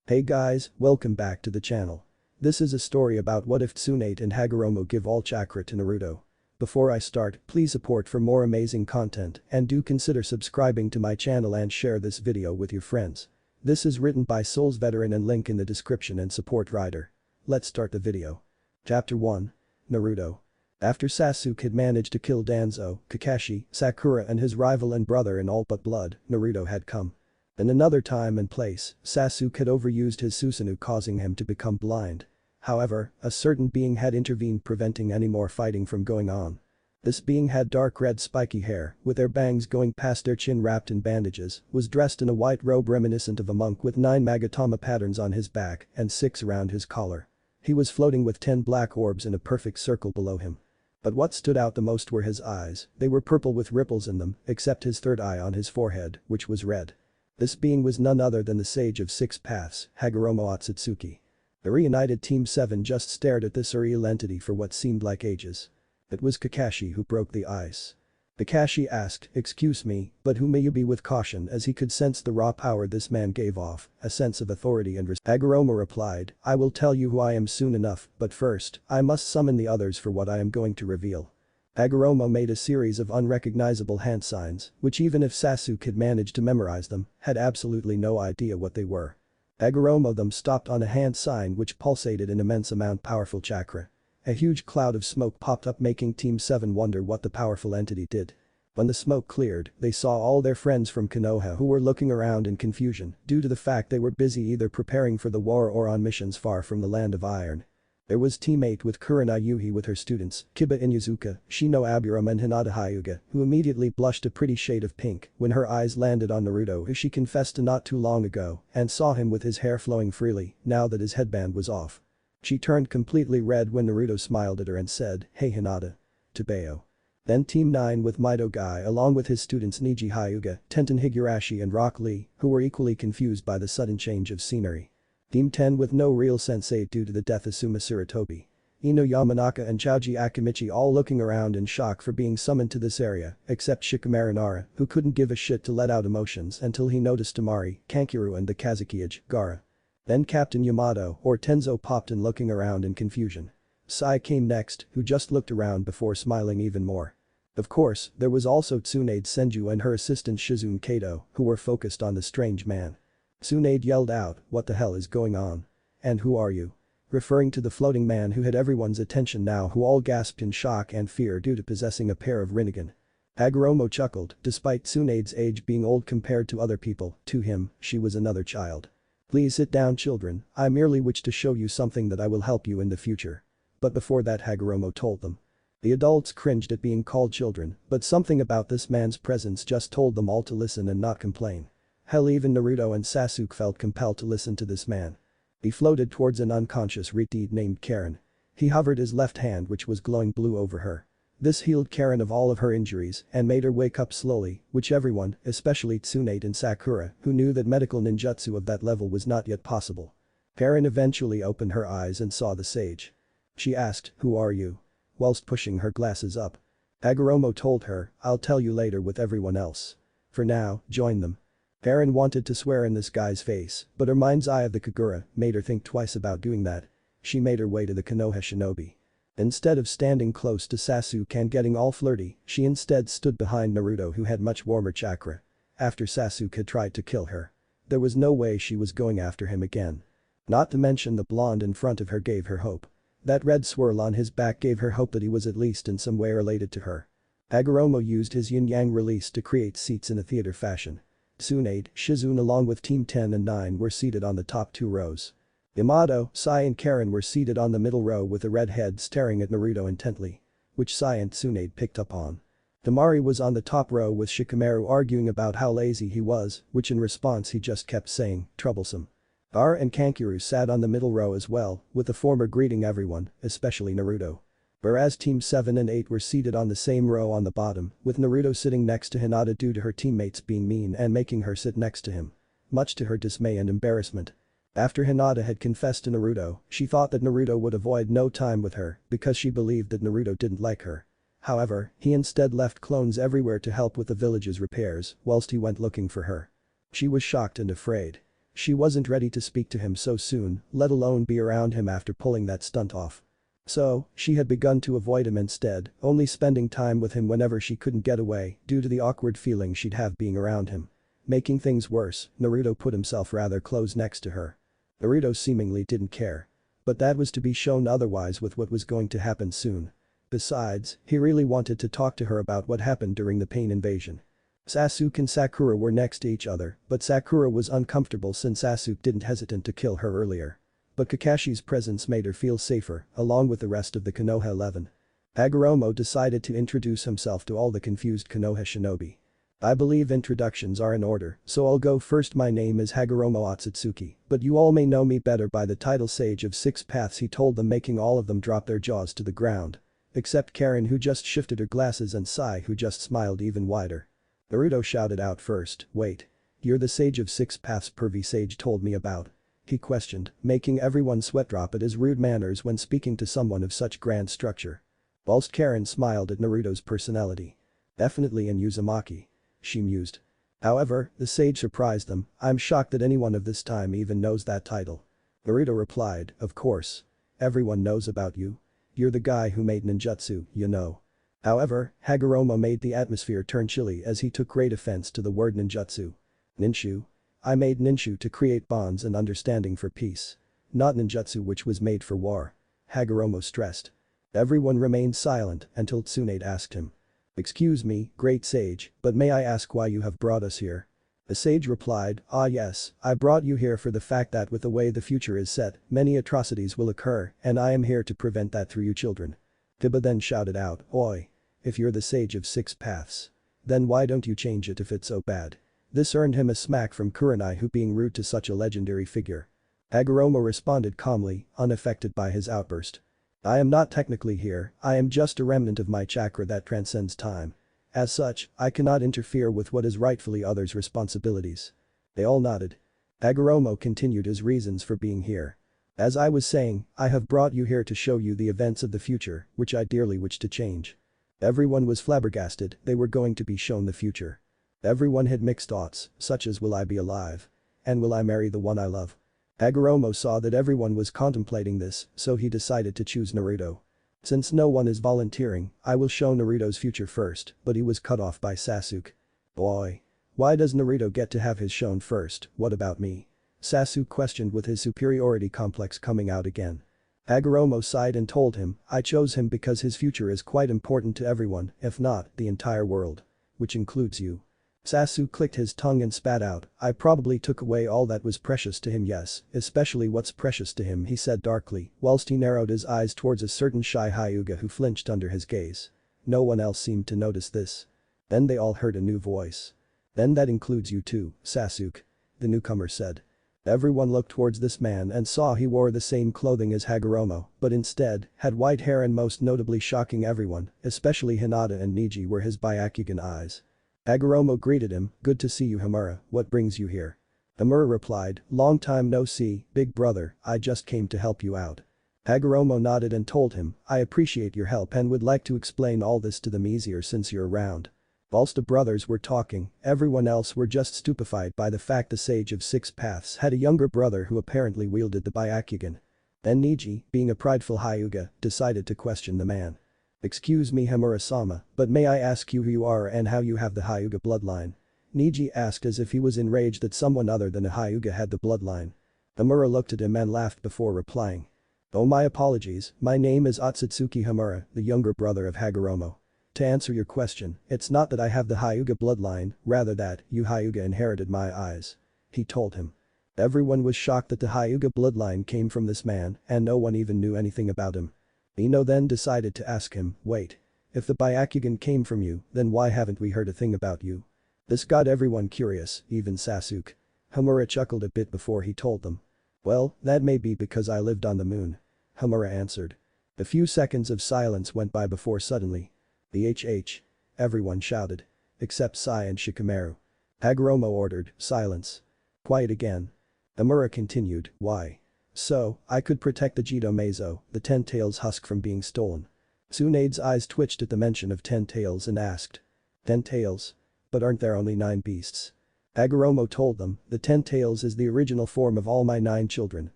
Hey guys, welcome back to the channel. This is a story about what if Tsunade and Hagoromo give all chakra to Naruto. Before I start, please support for more amazing content and do consider subscribing to my channel and share this video with your friends. This is written by SoulsVeteran and link in the description and support writer. Let's start the video. Chapter 1. Naruto. After Sasuke had managed to kill Danzo, Kakashi, Sakura and his rival and brother in all but blood, Naruto had come. In another time and place, Sasuke had overused his Susanoo causing him to become blind. However, a certain being had intervened preventing any more fighting from going on. This being had dark red spiky hair, with their bangs going past their chin wrapped in bandages, was dressed in a white robe reminiscent of a monk with 9 Magatama patterns on his back and 6 around his collar. He was floating with 10 black orbs in a perfect circle below him. But what stood out the most were his eyes, they were purple with ripples in them, except his third eye on his forehead, which was red. This being was none other than the Sage of Six Paths, Hagoromo Otsutsuki. The reunited Team 7 just stared at this surreal entity for what seemed like ages. It was Kakashi who broke the ice. Kakashi asked, "Excuse me, but who may you be?" with caution as he could sense the raw power this man gave off, a sense of authority and respect. Hagoromo replied, "I will tell you who I am soon enough, but first, I must summon the others for what I am going to reveal." Hagoromo made a series of unrecognizable hand signs, which even if Sasuke had managed to memorize them, had absolutely no idea what they were. Hagoromo them stopped on a hand sign which pulsated an immense amount powerful chakra. A huge cloud of smoke popped up making Team 7 wonder what the powerful entity did. When the smoke cleared, they saw all their friends from Konoha who were looking around in confusion due to the fact they were busy either preparing for the war or on missions far from the land of iron. There was Team 8 with Kurina Yuhi with her students, Kiba Inuzuka, Shino Aburame and Hinata Hyuga, who immediately blushed a pretty shade of pink when her eyes landed on Naruto who she confessed to not too long ago and saw him with his hair flowing freely now that his headband was off. She turned completely red when Naruto smiled at her and said, "Hey Hinata." To Bayo. Then Team 9 with Mito Guy along with his students Neji Hyuga, Tenten Higurashi and Rock Lee, who were equally confused by the sudden change of scenery. Team 10 with no real sensei due to the death of Suma Sarutobi. Ino Yamanaka and Choji Akimichi all looking around in shock for being summoned to this area, except Shikamaru Nara, who couldn't give a shit to let out emotions until he noticed Temari, Kankuro and the Kazekage, Gaara. Then Captain Yamato or Tenzo popped in looking around in confusion. Sai came next, who just looked around before smiling even more. Of course, there was also Tsunade Senju and her assistant Shizune Kato, who were focused on the strange man. Tsunade yelled out, "What the hell is going on? And who are you?" Referring to the floating man who had everyone's attention now who all gasped in shock and fear due to possessing a pair of Rinnegan. Hagoromo chuckled, despite Tsunade's age being old compared to other people, to him, she was another child. "Please sit down children, I merely wish to show you something that I will help you in the future." But before that Hagoromo told them. The adults cringed at being called children, but something about this man's presence just told them all to listen and not complain. Hell, even Naruto and Sasuke felt compelled to listen to this man. He floated towards an unconscious Riti named Karen. He hovered his left hand which was glowing blue over her. This healed Karen of all of her injuries and made her wake up slowly, which everyone, especially Tsunade and Sakura, who knew that medical ninjutsu of that level was not yet possible. Karen eventually opened her eyes and saw the sage. She asked, "Who are you?" whilst pushing her glasses up. Hagoromo told her, "I'll tell you later with everyone else. For now, join them." Karen wanted to swear in this guy's face, but her mind's eye of the Kagura made her think twice about doing that. She made her way to the Konoha shinobi. Instead of standing close to Sasuke and getting all flirty, she instead stood behind Naruto who had much warmer chakra. After Sasuke had tried to kill her. There was no way she was going after him again. Not to mention the blonde in front of her gave her hope. That red swirl on his back gave her hope that he was at least in some way related to her. Hagoromo used his yin-yang release to create seats in a theater fashion. Tsunade, Shizune along with Team 10 and 9 were seated on the top 2 rows. Yamato, Sai and Karen were seated on the middle row with the red head staring at Naruto intently. Which Sai and Tsunade picked up on. Temari was on the top row with Shikamaru arguing about how lazy he was, which in response he just kept saying, "Troublesome." Gaara and Kankuro sat on the middle row as well, with the former greeting everyone, especially Naruto. Whereas Team 7 and 8 were seated on the same row on the bottom, with Naruto sitting next to Hinata due to her teammates being mean and making her sit next to him. Much to her dismay and embarrassment. After Hinata had confessed to Naruto, she thought that Naruto would avoid no time with her because she believed that Naruto didn't like her. However, he instead left clones everywhere to help with the village's repairs whilst he went looking for her. She was shocked and afraid. She wasn't ready to speak to him so soon, let alone be around him after pulling that stunt off. So, she had begun to avoid him instead, only spending time with him whenever she couldn't get away due to the awkward feeling she'd have being around him. Making things worse, Naruto put himself rather close next to her. Naruto seemingly didn't care. But that was to be shown otherwise with what was going to happen soon. Besides, he really wanted to talk to her about what happened during the pain invasion. Sasuke and Sakura were next to each other, but Sakura was uncomfortable since Sasuke didn't hesitate to kill her earlier. But Kakashi's presence made her feel safer, along with the rest of the Konoha 11. Hagoromo decided to introduce himself to all the confused Konoha shinobi. I believe introductions are in order, so I'll go first. My name is Hagoromo Otsutsuki, but you all may know me better by the title Sage of Six Paths, he told them, making all of them drop their jaws to the ground. Except Karen, who just shifted her glasses, and Sai, who just smiled even wider. Naruto shouted out first, "Wait. You're the Sage of Six Paths Pervy Sage told me about?" He questioned, making everyone sweat drop at his rude manners when speaking to someone of such grand structure. Whilst Karen smiled at Naruto's personality. "Definitely in Uzumaki," she mused. However, the sage surprised them, "I'm shocked that anyone of this time even knows that title." Naruto replied, "Of course. Everyone knows about you. You're the guy who made ninjutsu, you know." However, Hagoromo made the atmosphere turn chilly as he took great offense to the word ninjutsu. "Ninshu? I made ninshu to create bonds and understanding for peace. Not ninjutsu, which was made for war," Hagoromo stressed. Everyone remained silent until Tsunade asked him. "Excuse me, great sage, but may I ask why you have brought us here?" The sage replied, "Ah yes, I brought you here for the fact that with the way the future is set, many atrocities will occur, and I am here to prevent that through you children." Kiba then shouted out, "Oi. If you're the Sage of Six Paths. Then why don't you change it if it's so bad?" This earned him a smack from Kurenai, who being rude to such a legendary figure. Hagoromo responded calmly, unaffected by his outburst. "I am not technically here, I am just a remnant of my chakra that transcends time. As such, I cannot interfere with what is rightfully others' responsibilities." They all nodded. Hagoromo continued his reasons for being here. "As I was saying, I have brought you here to show you the events of the future, which I dearly wish to change." Everyone was flabbergasted, they were going to be shown the future. Everyone had mixed thoughts, such as, will I be alive? And will I marry the one I love? Hagoromo saw that everyone was contemplating this, so he decided to choose Naruto. "Since no one is volunteering, I will show Naruto's future first," but he was cut off by Sasuke. "Boy. Why does Naruto get to have his shown first, what about me?" Sasuke questioned, with his superiority complex coming out again. Hagoromo sighed and told him, "I chose him because his future is quite important to everyone, if not, the entire world. Which includes you." Sasuke clicked his tongue and spat out, "I probably took away all that was precious to him, yes, especially what's precious to him," he said darkly, whilst he narrowed his eyes towards a certain shy Hyuga who flinched under his gaze. No one else seemed to notice this. Then they all heard a new voice. "Then that includes you too, Sasuke," the newcomer said. Everyone looked towards this man and saw he wore the same clothing as Hagoromo, but instead, had white hair, and most notably shocking everyone, especially Hinata and Neji, were his Byakugan eyes. Hagoromo greeted him, "Good to see you, Hamura, what brings you here?" Hamura replied, "Long time no see, big brother, I just came to help you out." Hagoromo nodded and told him, "I appreciate your help and would like to explain all this to them easier since you're around." Whilst the brothers were talking, everyone else were just stupefied by the fact the Sage of Six Paths had a younger brother who apparently wielded the Byakugan. Then Neji, being a prideful Hyuga, decided to question the man. "Excuse me, Hamura-sama, but may I ask you who you are and how you have the Hyuga bloodline?" Neji asked, as if he was enraged that someone other than a Hyuga had the bloodline. Hamura looked at him and laughed before replying. "Oh, my apologies, my name is Otsutsuki Hamura, the younger brother of Hagoromo. To answer your question, it's not that I have the Hyuga bloodline, rather that you Hyuga inherited my eyes," he told him. Everyone was shocked that the Hyuga bloodline came from this man, and no one even knew anything about him. Ino then decided to ask him, "Wait. If the Byakugan came from you, then why haven't we heard a thing about you?" This got everyone curious, even Sasuke. Hamura chuckled a bit before he told them. "Well, that may be because I lived on the moon," Hamura answered. A few seconds of silence went by before suddenly, "The HH." Everyone shouted. Except Sai and Shikamaru. Hagoromo ordered, "Silence." Quiet again. Hamura continued, "Why?" "So, I could protect the Jito Meizo, the Ten Tails husk, from being stolen." Tsunade's eyes twitched at the mention of 10 tails and asked. 10 tails? But aren't there only 9 beasts? Hagoromo told them, the 10 tails is the original form of all my 9 children,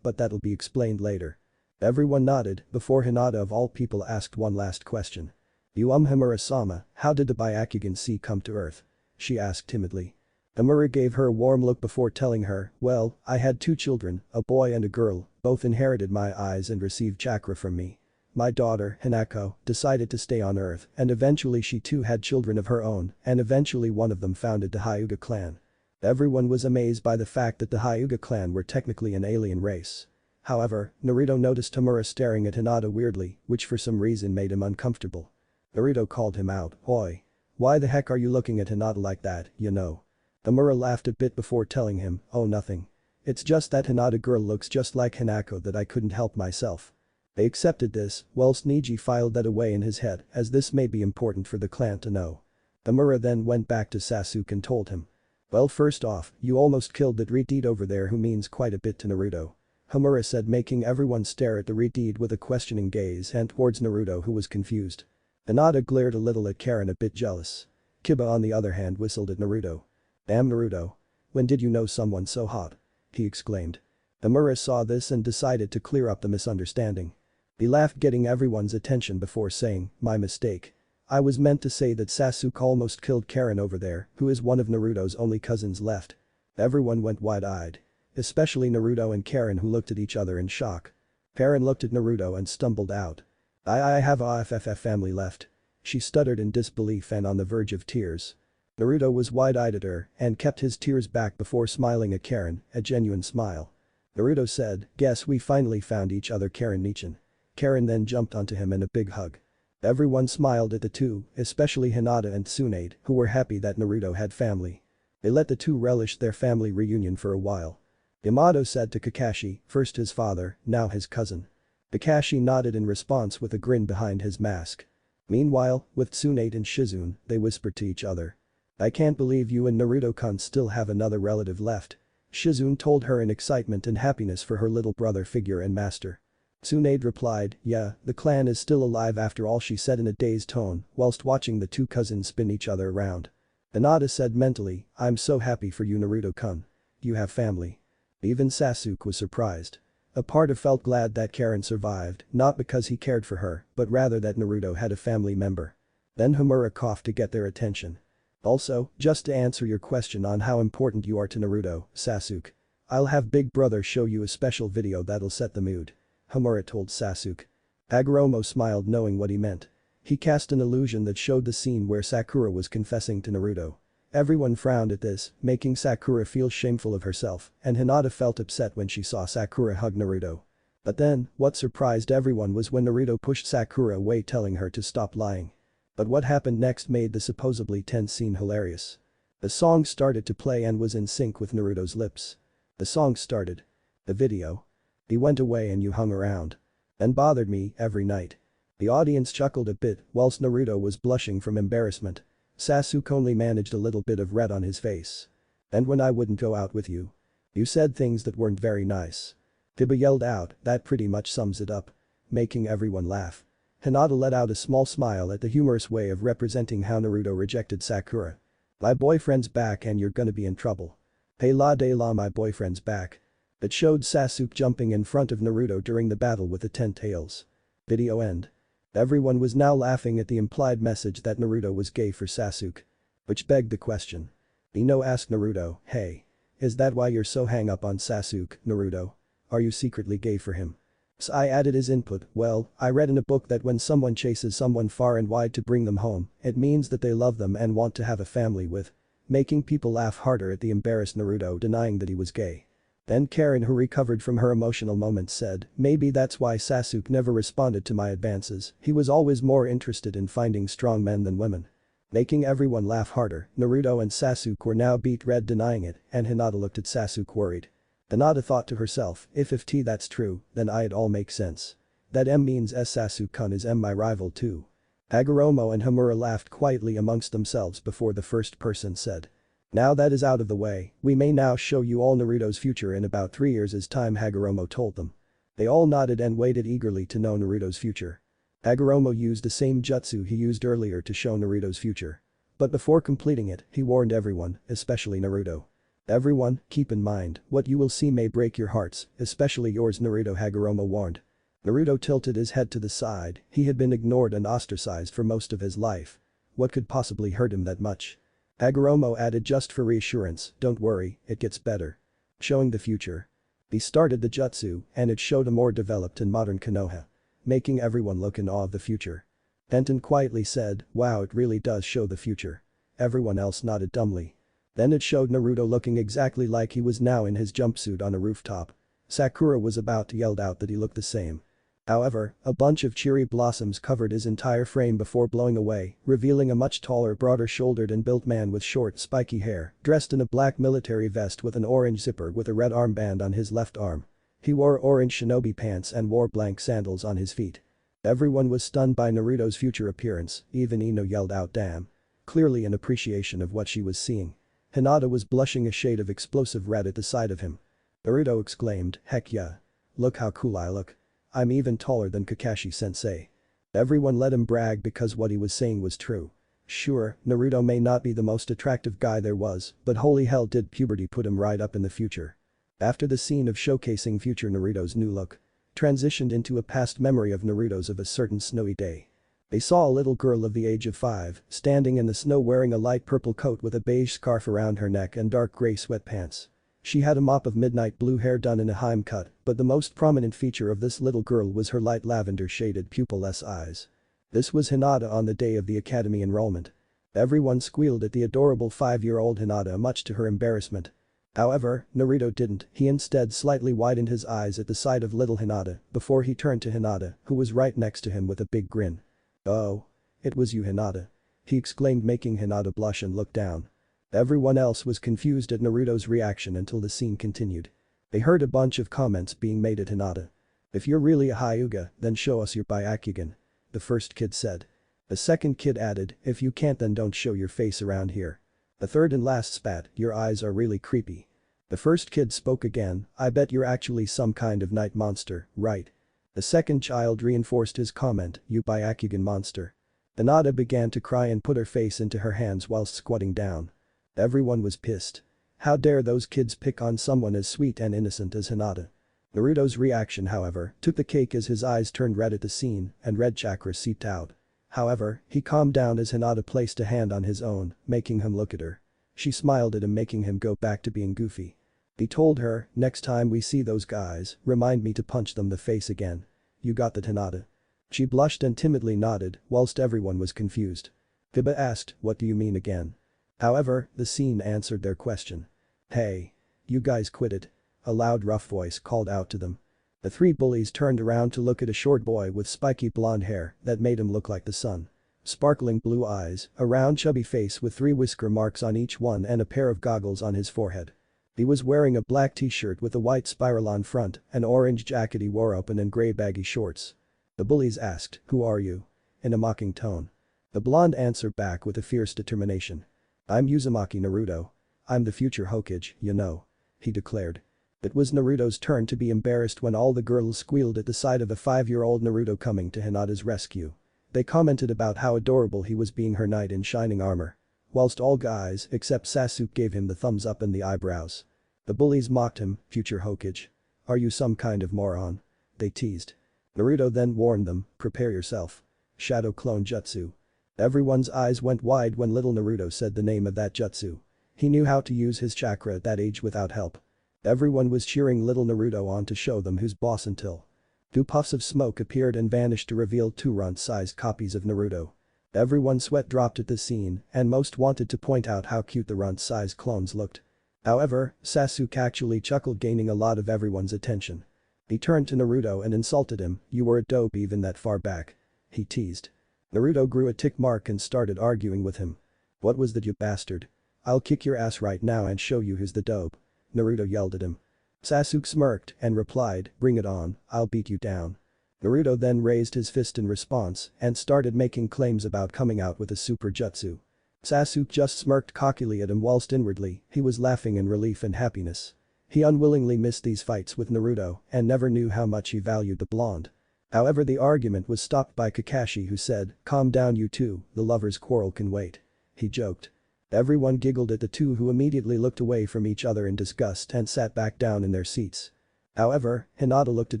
but that'll be explained later. Everyone nodded before Hinata of all people asked one last question. Hamura-sama, how did the Byakugan sea come to Earth? She asked timidly. Hamura gave her a warm look before telling her, well, I had 2 children, a boy and a girl, both inherited my eyes and received chakra from me. My daughter, Hinako, decided to stay on Earth and eventually she too had children of her own and eventually one of them founded the Hyuga clan. Everyone was amazed by the fact that the Hyuga clan were technically an alien race. However, Naruto noticed Hamura staring at Hinata weirdly, which for some reason made him uncomfortable. Naruto called him out, "Oi. Why the heck are you looking at Hinata like that, you know?" Hamura laughed a bit before telling him, "Oh nothing. It's just that Hinata girl looks just like Hinako that I couldn't help myself." They accepted this, whilst Neji filed that away in his head as this may be important for the clan to know. Hamura then went back to Sasuke and told him. Well first off, you almost killed that Redeed over there who means quite a bit to Naruto. Hamura said making everyone stare at the Redeed with a questioning gaze and towards Naruto who was confused. Hinata glared a little at Karen a bit jealous. Kiba on the other hand whistled at Naruto. Damn Naruto. When did you know someone so hot? He exclaimed. Hamura saw this and decided to clear up the misunderstanding. He laughed getting everyone's attention before saying, my mistake. I was meant to say that Sasuke almost killed Karen over there, who is one of Naruto's only cousins left. Everyone went wide-eyed. Especially Naruto and Karen who looked at each other in shock. Karen looked at Naruto and stumbled out. I have a FFF family left. She stuttered in disbelief and on the verge of tears. Naruto was wide-eyed at her and kept his tears back before smiling at Karen, a genuine smile. Naruto said, guess we finally found each other Karen-nichan. Karen then jumped onto him in a big hug. Everyone smiled at the two, especially Hinata and Tsunade, who were happy that Naruto had family. They let the two relish their family reunion for a while. Yamato said to Kakashi, first his father, now his cousin. Kakashi nodded in response with a grin behind his mask. Meanwhile, with Tsunade and Shizune, they whispered to each other. I can't believe you and Naruto-kun still have another relative left. Shizune told her in excitement and happiness for her little brother figure and master. Tsunade replied, yeah, the clan is still alive after all she said in a dazed tone whilst watching the two cousins spin each other around. Hinata said mentally, I'm so happy for you Naruto-kun. You have family. Even Sasuke was surprised. A part of felt glad that Karen survived, not because he cared for her, but rather that Naruto had a family member. Then Hamura coughed to get their attention. Also, just to answer your question on how important you are to Naruto, Sasuke. I'll have Big Brother show you a special video that'll set the mood. Hamura told Sasuke. Hagoromo smiled knowing what he meant. He cast an illusion that showed the scene where Sakura was confessing to Naruto. Everyone frowned at this, making Sakura feel shameful of herself, and Hinata felt upset when she saw Sakura hug Naruto. But then, what surprised everyone was when Naruto pushed Sakura away telling her to stop lying. But what happened next made the supposedly tense scene hilarious. The song started to play and was in sync with Naruto's lips. The song started. The video. He went away and you hung around. And bothered me every night. The audience chuckled a bit whilst Naruto was blushing from embarrassment. Sasuke only managed a little bit of red on his face. And when I wouldn't go out with you. You said things that weren't very nice. Kiba yelled out, that pretty much sums it up. Making everyone laugh. Hinata let out a small smile at the humorous way of representing how Naruto rejected Sakura. My boyfriend's back and you're gonna be in trouble. Hey la de la my boyfriend's back. It showed Sasuke jumping in front of Naruto during the battle with the 10 tails. Video end. Everyone was now laughing at the implied message that Naruto was gay for Sasuke. Which begged the question. Ino asked Naruto, hey. Is that why you're so hang up on Sasuke, Naruto? Are you secretly gay for him? Sai added his input, well, I read in a book that when someone chases someone far and wide to bring them home, it means that they love them and want to have a family with. Making people laugh harder at the embarrassed Naruto denying that he was gay. Then Karen who recovered from her emotional moment said, maybe that's why Sasuke never responded to my advances, he was always more interested in finding strong men than women. Making everyone laugh harder, Naruto and Sasuke were now beat red denying it and Hinata looked at Sasuke worried. Hinata thought to herself, if that's true, then it all makes sense. That M means Sasuke-kun is my rival too. Hagoromo and Hamura laughed quietly amongst themselves before the first person said. Now that is out of the way, we may now show you all Naruto's future in about 3 years' time Hagoromo told them. They all nodded and waited eagerly to know Naruto's future. Hagoromo used the same jutsu he used earlier to show Naruto's future. But before completing it, he warned everyone, especially Naruto. Everyone, keep in mind, what you will see may break your hearts, especially yours, Naruto Hagoromo warned. Naruto tilted his head to the side, he had been ignored and ostracized for most of his life. What could possibly hurt him that much? Hagoromo added just for reassurance, don't worry, it gets better. Showing the future. He started the jutsu, and it showed a more developed and modern Konoha. Making everyone look in awe of the future. Denton quietly said, wow, it really does show the future. Everyone else nodded dumbly. Then it showed Naruto looking exactly like he was now in his jumpsuit on a rooftop. Sakura was about to yell out that he looked the same. However, a bunch of cherry blossoms covered his entire frame before blowing away, revealing a much taller, broader-shouldered and built man with short, spiky hair, dressed in a black military vest with an orange zipper with a red armband on his left arm. He wore orange shinobi pants and wore blank sandals on his feet. Everyone was stunned by Naruto's future appearance, even Ino yelled out damn. Clearly in appreciation of what she was seeing. Hinata was blushing a shade of explosive red at the sight of him. Naruto exclaimed, heck yeah. Look how cool I look. I'm even taller than Kakashi-sensei. Everyone let him brag because what he was saying was true. Sure, Naruto may not be the most attractive guy there was, but holy hell did puberty put him right up in the future. After the scene of showcasing future Naruto's new look transitioned into a past memory of Naruto's of a certain snowy day. They saw a little girl of the age of 5, standing in the snow wearing a light purple coat with a beige scarf around her neck and dark gray sweatpants. She had a mop of midnight blue hair done in a Heim cut, but the most prominent feature of this little girl was her light lavender shaded pupil-less eyes. This was Hinata on the day of the academy enrollment. Everyone squealed at the adorable 5-year-old Hinata, much to her embarrassment. However, Naruto didn't, he instead slightly widened his eyes at the sight of little Hinata before he turned to Hinata, who was right next to him with a big grin. Oh. It was you, Hinata. He exclaimed, making Hinata blush and look down. Everyone else was confused at Naruto's reaction until the scene continued. They heard a bunch of comments being made at Hinata. If you're really a Hyuga, then show us your Byakugan. The first kid said. The second kid added, if you can't then don't show your face around here. The third and last spat, your eyes are really creepy. The first kid spoke again, I bet you're actually some kind of night monster, right? The second child reinforced his comment, you Byakugan monster. Hinata began to cry and put her face into her hands whilst squatting down. Everyone was pissed. How dare those kids pick on someone as sweet and innocent as Hinata. Naruto's reaction, however, took the cake as his eyes turned red at the scene and red chakra seeped out. However, he calmed down as Hinata placed a hand on his own, making him look at her. She smiled at him, making him go back to being goofy. He told her, next time we see those guys, remind me to punch them the face again. You got that, Hinata? She blushed and timidly nodded, whilst everyone was confused. Hiba asked, what do you mean again? However, the scene answered their question. Hey. You guys quit it. A loud rough voice called out to them. The three bullies turned around to look at a short boy with spiky blonde hair that made him look like the sun. Sparkling blue eyes, a round chubby face with 3 whisker marks on each one and a pair of goggles on his forehead. He was wearing a black t-shirt with a white spiral on front, an orange jacket he wore open and grey baggy shorts. The bullies asked, who are you? In a mocking tone. The blonde answered back with a fierce determination. I'm Uzumaki Naruto. I'm the future Hokage, you know. He declared. It was Naruto's turn to be embarrassed when all the girls squealed at the sight of a 5-year-old Naruto coming to Hinata's rescue. They commented about how adorable he was being her knight in shining armor. Whilst all guys except Sasuke gave him the thumbs up and the eyebrows. The bullies mocked him, future Hokage. Are you some kind of moron? They teased. Naruto then warned them, prepare yourself. Shadow clone jutsu. Everyone's eyes went wide when little Naruto said the name of that jutsu. He knew how to use his chakra at that age without help. Everyone was cheering little Naruto on to show them who's boss until 2 puffs of smoke appeared and vanished to reveal 2 runt-sized copies of Naruto. Everyone's sweat dropped at the scene and most wanted to point out how cute the runt-sized clones looked. However, Sasuke actually chuckled, gaining a lot of everyone's attention. He turned to Naruto and insulted him, you were a dope even that far back. He teased. Naruto grew a tick mark and started arguing with him. What was that, you bastard? I'll kick your ass right now and show you who's the dope. Naruto yelled at him. Sasuke smirked and replied, bring it on, I'll beat you down. Naruto then raised his fist in response and started making claims about coming out with a super jutsu. Sasuke just smirked cockily at him whilst inwardly he was laughing in relief and happiness. He unwillingly missed these fights with Naruto and never knew how much he valued the blonde. However, the argument was stopped by Kakashi, who said, calm down you two, the lovers' quarrel can wait. He joked. Everyone giggled at the two, who immediately looked away from each other in disgust and sat back down in their seats. However, Hinata looked at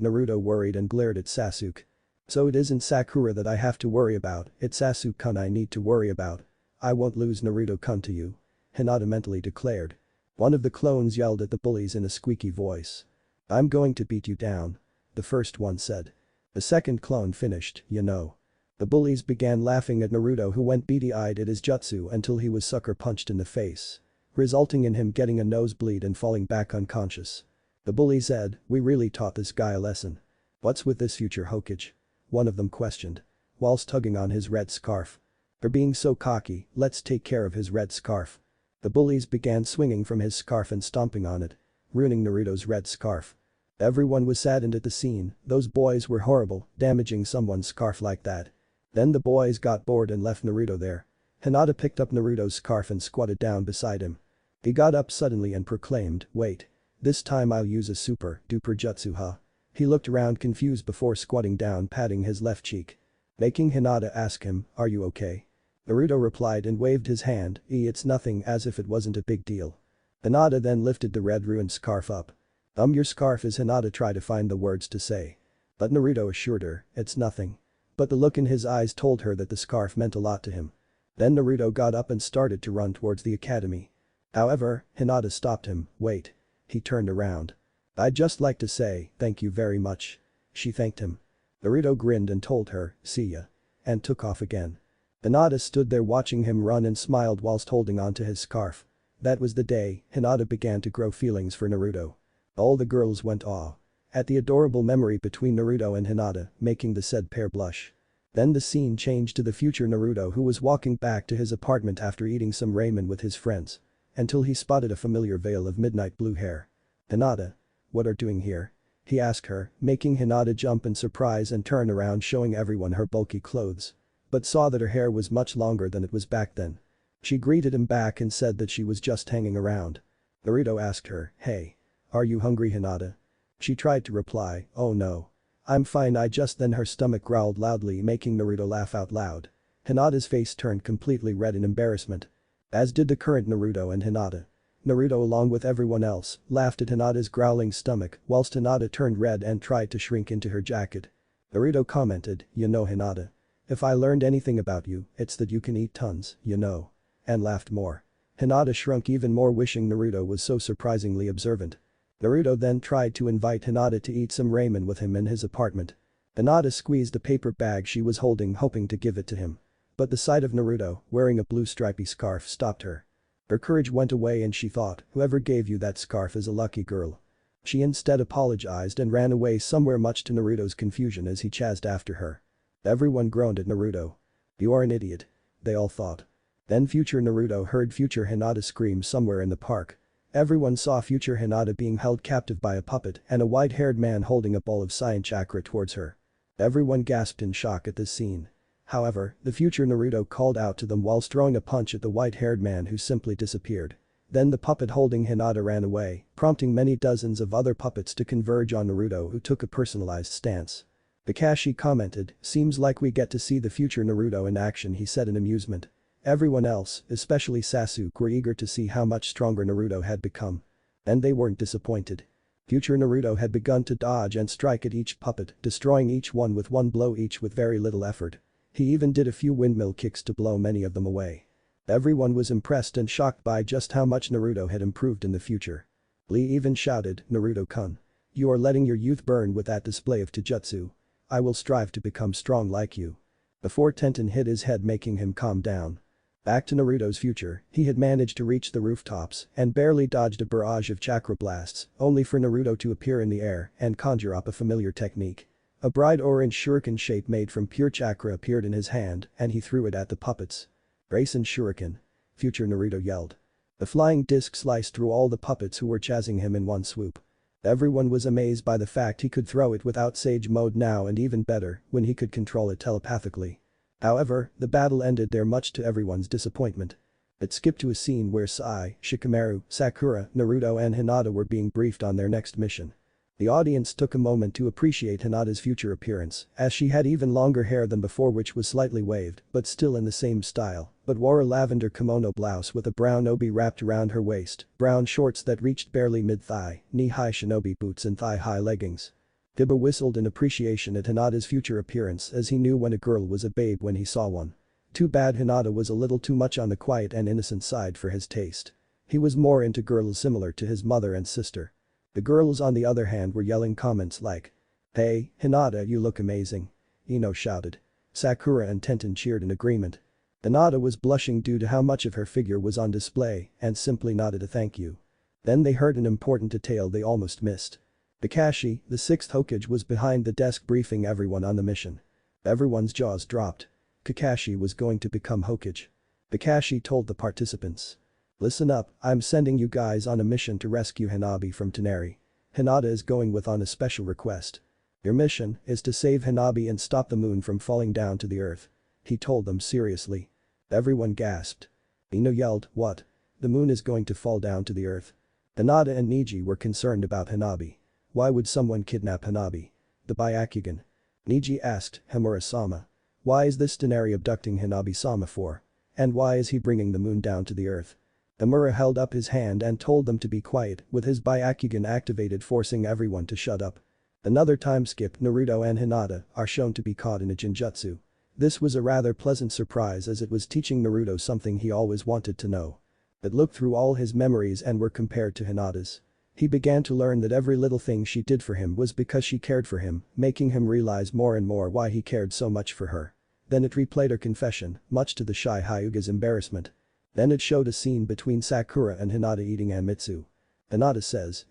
Naruto worried and glared at Sasuke. "So it isn't Sakura that I have to worry about, it's Sasuke-kun I need to worry about. I won't lose Naruto-kun to you," Hinata mentally declared. One of the clones yelled at the bullies in a squeaky voice. "I'm going to beat you down," the first one said. The second clone finished, "You know." The bullies began laughing at Naruto, who went beady-eyed at his jutsu until he was sucker punched in the face, resulting in him getting a nosebleed and falling back unconscious. The bully said, "We really taught this guy a lesson. What's with this future Hokage?" one of them questioned, whilst tugging on his red scarf. "For being so cocky, let's take care of his red scarf." The bullies began swinging from his scarf and stomping on it, ruining Naruto's red scarf. Everyone was saddened at the scene, those boys were horrible, damaging someone's scarf like that. Then the boys got bored and left Naruto there. Hinata picked up Naruto's scarf and squatted down beside him. He got up suddenly and proclaimed, "Wait. This time I'll use a super duper jutsu, huh?" He looked around confused before squatting down, patting his left cheek, making Hinata ask him, "Are you okay?" Naruto replied and waved his hand, "It's nothing," as if it wasn't a big deal. Hinata then lifted the red ruined scarf up. Your scarf," as Hinata tried to find the words to say. But Naruto assured her, "It's nothing." But the look in his eyes told her that the scarf meant a lot to him. Then Naruto got up and started to run towards the academy. However, Hinata stopped him, "Wait." He turned around. "I'd just like to say, thank you very much." She thanked him. Naruto grinned and told her, "See ya," and took off again. Hinata stood there watching him run and smiled whilst holding on to his scarf. That was the day Hinata began to grow feelings for Naruto. All the girls went awe at the adorable memory between Naruto and Hinata, making the said pair blush. Then the scene changed to the future Naruto, who was walking back to his apartment after eating some ramen with his friends, until he spotted a familiar veil of midnight blue hair. "Hinata, what are you doing here?" he asked her, making Hinata jump in surprise and turn around, showing everyone her bulky clothes, but saw that her hair was much longer than it was back then. She greeted him back and said that she was just hanging around. Naruto asked her, "Hey, are you hungry, Hinata?" She tried to reply, "Oh no. I'm fine, I just," then her stomach growled loudly, making Naruto laugh out loud. Hinata's face turned completely red in embarrassment, as did the current Naruto and Hinata. Naruto, along with everyone else, laughed at Hinata's growling stomach whilst Hinata turned red and tried to shrink into her jacket. Naruto commented, "You know, Hinata, if I learned anything about you, it's that you can eat tons, you know," and laughed more. Hinata shrunk even more, wishing Naruto was so surprisingly observant. Naruto then tried to invite Hinata to eat some ramen with him in his apartment. Hinata squeezed a paper bag she was holding, hoping to give it to him. But the sight of Naruto, wearing a blue stripy scarf, stopped her. Her courage went away and she thought, whoever gave you that scarf is a lucky girl. She instead apologized and ran away somewhere, much to Naruto's confusion as he chased after her. Everyone groaned at Naruto. "You are an idiot," they all thought. Then future Naruto heard future Hinata scream somewhere in the park. Everyone saw future Hinata being held captive by a puppet and a white-haired man holding a ball of Saiyan chakra towards her. Everyone gasped in shock at this scene. However, the future Naruto called out to them whilst throwing a punch at the white-haired man, who simply disappeared. Then the puppet holding Hinata ran away, prompting many dozens of other puppets to converge on Naruto, who took a personalized stance. Kakashi commented, "Seems like we get to see the future Naruto in action," he said in amusement. Everyone else, especially Sasuke, were eager to see how much stronger Naruto had become. And they weren't disappointed. Future Naruto had begun to dodge and strike at each puppet, destroying each one with one blow each with very little effort. He even did a few windmill kicks to blow many of them away. Everyone was impressed and shocked by just how much Naruto had improved in the future. Lee even shouted, "Naruto-kun, you are letting your youth burn with that display of taijutsu. I will strive to become strong like you." Before Tenten hit his head, making him calm down. Back to Naruto's future, he had managed to reach the rooftops and barely dodged a barrage of chakra blasts, only for Naruto to appear in the air and conjure up a familiar technique. A bright orange shuriken shape made from pure chakra appeared in his hand and he threw it at the puppets. "Raisin Shuriken!" future Naruto yelled. The flying disc sliced through all the puppets who were chasing him in one swoop. Everyone was amazed by the fact he could throw it without Sage Mode now, and even better, when he could control it telepathically. However, the battle ended there, much to everyone's disappointment. It skipped to a scene where Sai, Shikamaru, Sakura, Naruto and Hinata were being briefed on their next mission. The audience took a moment to appreciate Hinata's future appearance, as she had even longer hair than before, which was slightly waved, but still in the same style, but wore a lavender kimono blouse with a brown obi wrapped around her waist, brown shorts that reached barely mid-thigh, knee-high shinobi boots and thigh-high leggings. Dibba whistled in appreciation at Hinata's future appearance, as he knew when a girl was a babe when he saw one. Too bad Hinata was a little too much on the quiet and innocent side for his taste. He was more into girls similar to his mother and sister. The girls on the other hand were yelling comments like, "Hey, Hinata, you look amazing." Ino shouted. Sakura and Tenten cheered in agreement. Hinata was blushing due to how much of her figure was on display and simply nodded a thank you. Then they heard an important detail they almost missed. Kakashi, the 6th Hokage, was behind the desk briefing everyone on the mission. Everyone's jaws dropped. Kakashi was going to become Hokage. Kakashi told the participants. "Listen up, I'm sending you guys on a mission to rescue Hanabi from Toneri. Hinata is going with on a special request. Your mission is to save Hanabi and stop the moon from falling down to the earth." He told them seriously. Everyone gasped. Ino yelled, "What? The moon is going to fall down to the earth?" Hinata and Niji were concerned about Hanabi. Why would someone kidnap Hanabi? The Byakugan. Niji asked Hamura-sama. Why is this Toneri abducting Hanabi-sama for? And why is he bringing the moon down to the earth? Hamura held up his hand and told them to be quiet, with his Byakugan activated, forcing everyone to shut up. Another time skip, Naruto and Hinata are shown to be caught in a genjutsu. This was a rather pleasant surprise, as it was teaching Naruto something he always wanted to know. It looked through all his memories and were compared to Hinata's. He began to learn that every little thing she did for him was because she cared for him, making him realize more and more why he cared so much for her. Then it replayed her confession, much to the shy Hyuga's embarrassment. Then it showed a scene between Sakura and Hinata eating Anmitsu. Hinata says,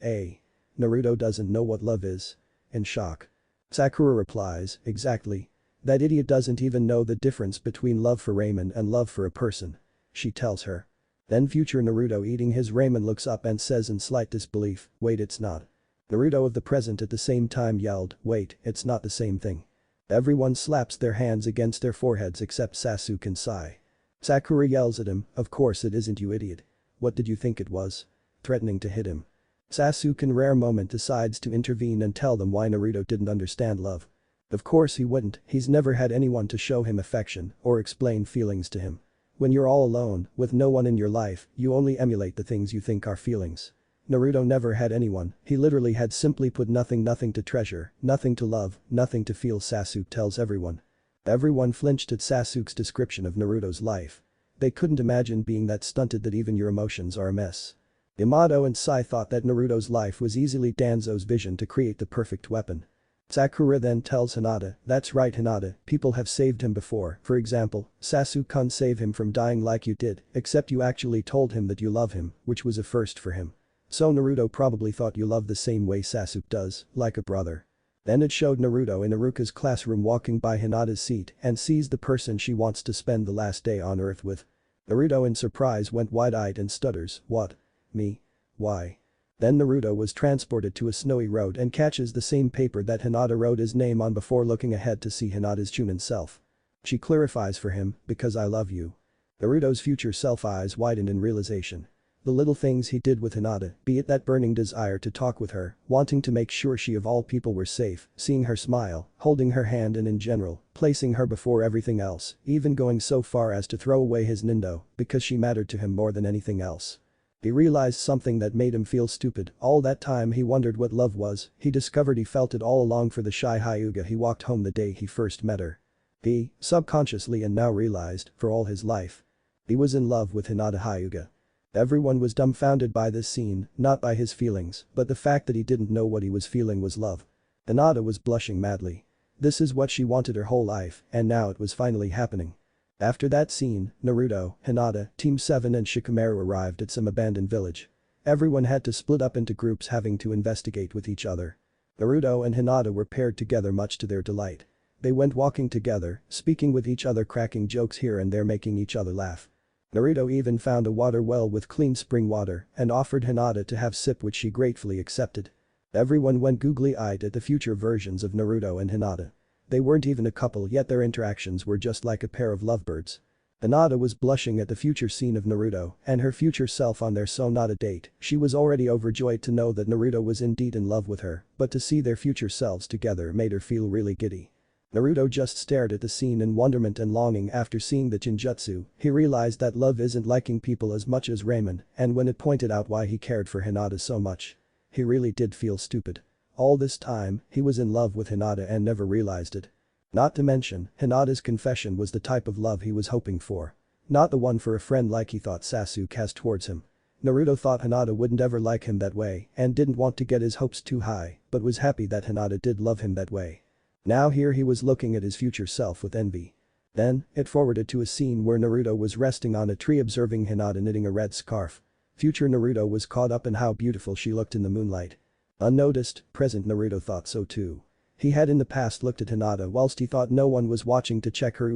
Naruto doesn't know what love is. In shock. Sakura replies, exactly. That idiot doesn't even know the difference between love for ramen and love for a person. She tells her. Then future Naruto eating his ramen looks up and says in slight disbelief, wait, it's not. Naruto of the present at the same time yelled, wait, it's not the same thing. Everyone slaps their hands against their foreheads except Sasuke and Sai. Sakura yells at him, of course it isn't, you idiot. What did you think it was? Threatening to hit him. Sasuke in rare moment decides to intervene and tell them why Naruto didn't understand love. Of course he wouldn't, he's never had anyone to show him affection or explain feelings to him. When you're all alone, with no one in your life, you only emulate the things you think are feelings. Naruto never had anyone, he literally had simply put nothing to treasure, nothing to love, nothing to feel, Sasuke tells everyone. Everyone flinched at Sasuke's description of Naruto's life. They couldn't imagine being that stunted that even your emotions are a mess. Yamato and Sai thought that Naruto's life was easily Danzo's vision to create the perfect weapon. Sakura then tells Hinata, that's right Hinata, people have saved him before, for example, Sasuke can't save him from dying like you did, except you actually told him that you love him, which was a first for him. So Naruto probably thought you love the same way Sasuke does, like a brother. Then it showed Naruto in Iruka's classroom walking by Hinata's seat and sees the person she wants to spend the last day on Earth with. Naruto in surprise went wide-eyed and stutters, what? Me? Why? Then Naruto was transported to a snowy road and catches the same paper that Hinata wrote his name on before looking ahead to see Hinata's Chunin self. She clarifies for him, because I love you. Naruto's future self eyes widened in realization. The little things he did with Hinata, be it that burning desire to talk with her, wanting to make sure she of all people were safe, seeing her smile, holding her hand and in general, placing her before everything else, even going so far as to throw away his Nindo, because she mattered to him more than anything else. He realized something that made him feel stupid. All that time he wondered what love was, he discovered he felt it all along for the shy Hyuga he walked home the day he first met her. He, subconsciously and now realized, for all his life. He was in love with Hinata Hyuga. Everyone was dumbfounded by this scene, not by his feelings, but the fact that he didn't know what he was feeling was love. Hinata was blushing madly. This is what she wanted her whole life, and now it was finally happening. After that scene, Naruto, Hinata, Team 7 and Shikamaru arrived at some abandoned village. Everyone had to split up into groups having to investigate with each other. Naruto and Hinata were paired together much to their delight. They went walking together, speaking with each other, cracking jokes here and there, making each other laugh. Naruto even found a water well with clean spring water and offered Hinata to have sip, which she gratefully accepted. Everyone went googly-eyed at the future versions of Naruto and Hinata. They weren't even a couple, yet their interactions were just like a pair of lovebirds. Hinata was blushing at the future scene of Naruto and her future self on their tsunade date. She was already overjoyed to know that Naruto was indeed in love with her, but to see their future selves together made her feel really giddy. Naruto just stared at the scene in wonderment and longing after seeing the Jinjutsu. He realized that love isn't liking people as much as ramen, and when it pointed out why he cared for Hinata so much, he really did feel stupid. All this time, he was in love with Hinata and never realized it. Not to mention, Hinata's confession was the type of love he was hoping for. Not the one for a friend like he thought Sasuke has towards him. Naruto thought Hinata wouldn't ever like him that way and didn't want to get his hopes too high, but was happy that Hinata did love him that way. Now here he was looking at his future self with envy. Then, it forwarded to a scene where Naruto was resting on a tree observing Hinata knitting a red scarf. Future Naruto was caught up in how beautiful she looked in the moonlight. Unnoticed, present Naruto thought so too. He had in the past looked at Hinata whilst he thought no one was watching to check her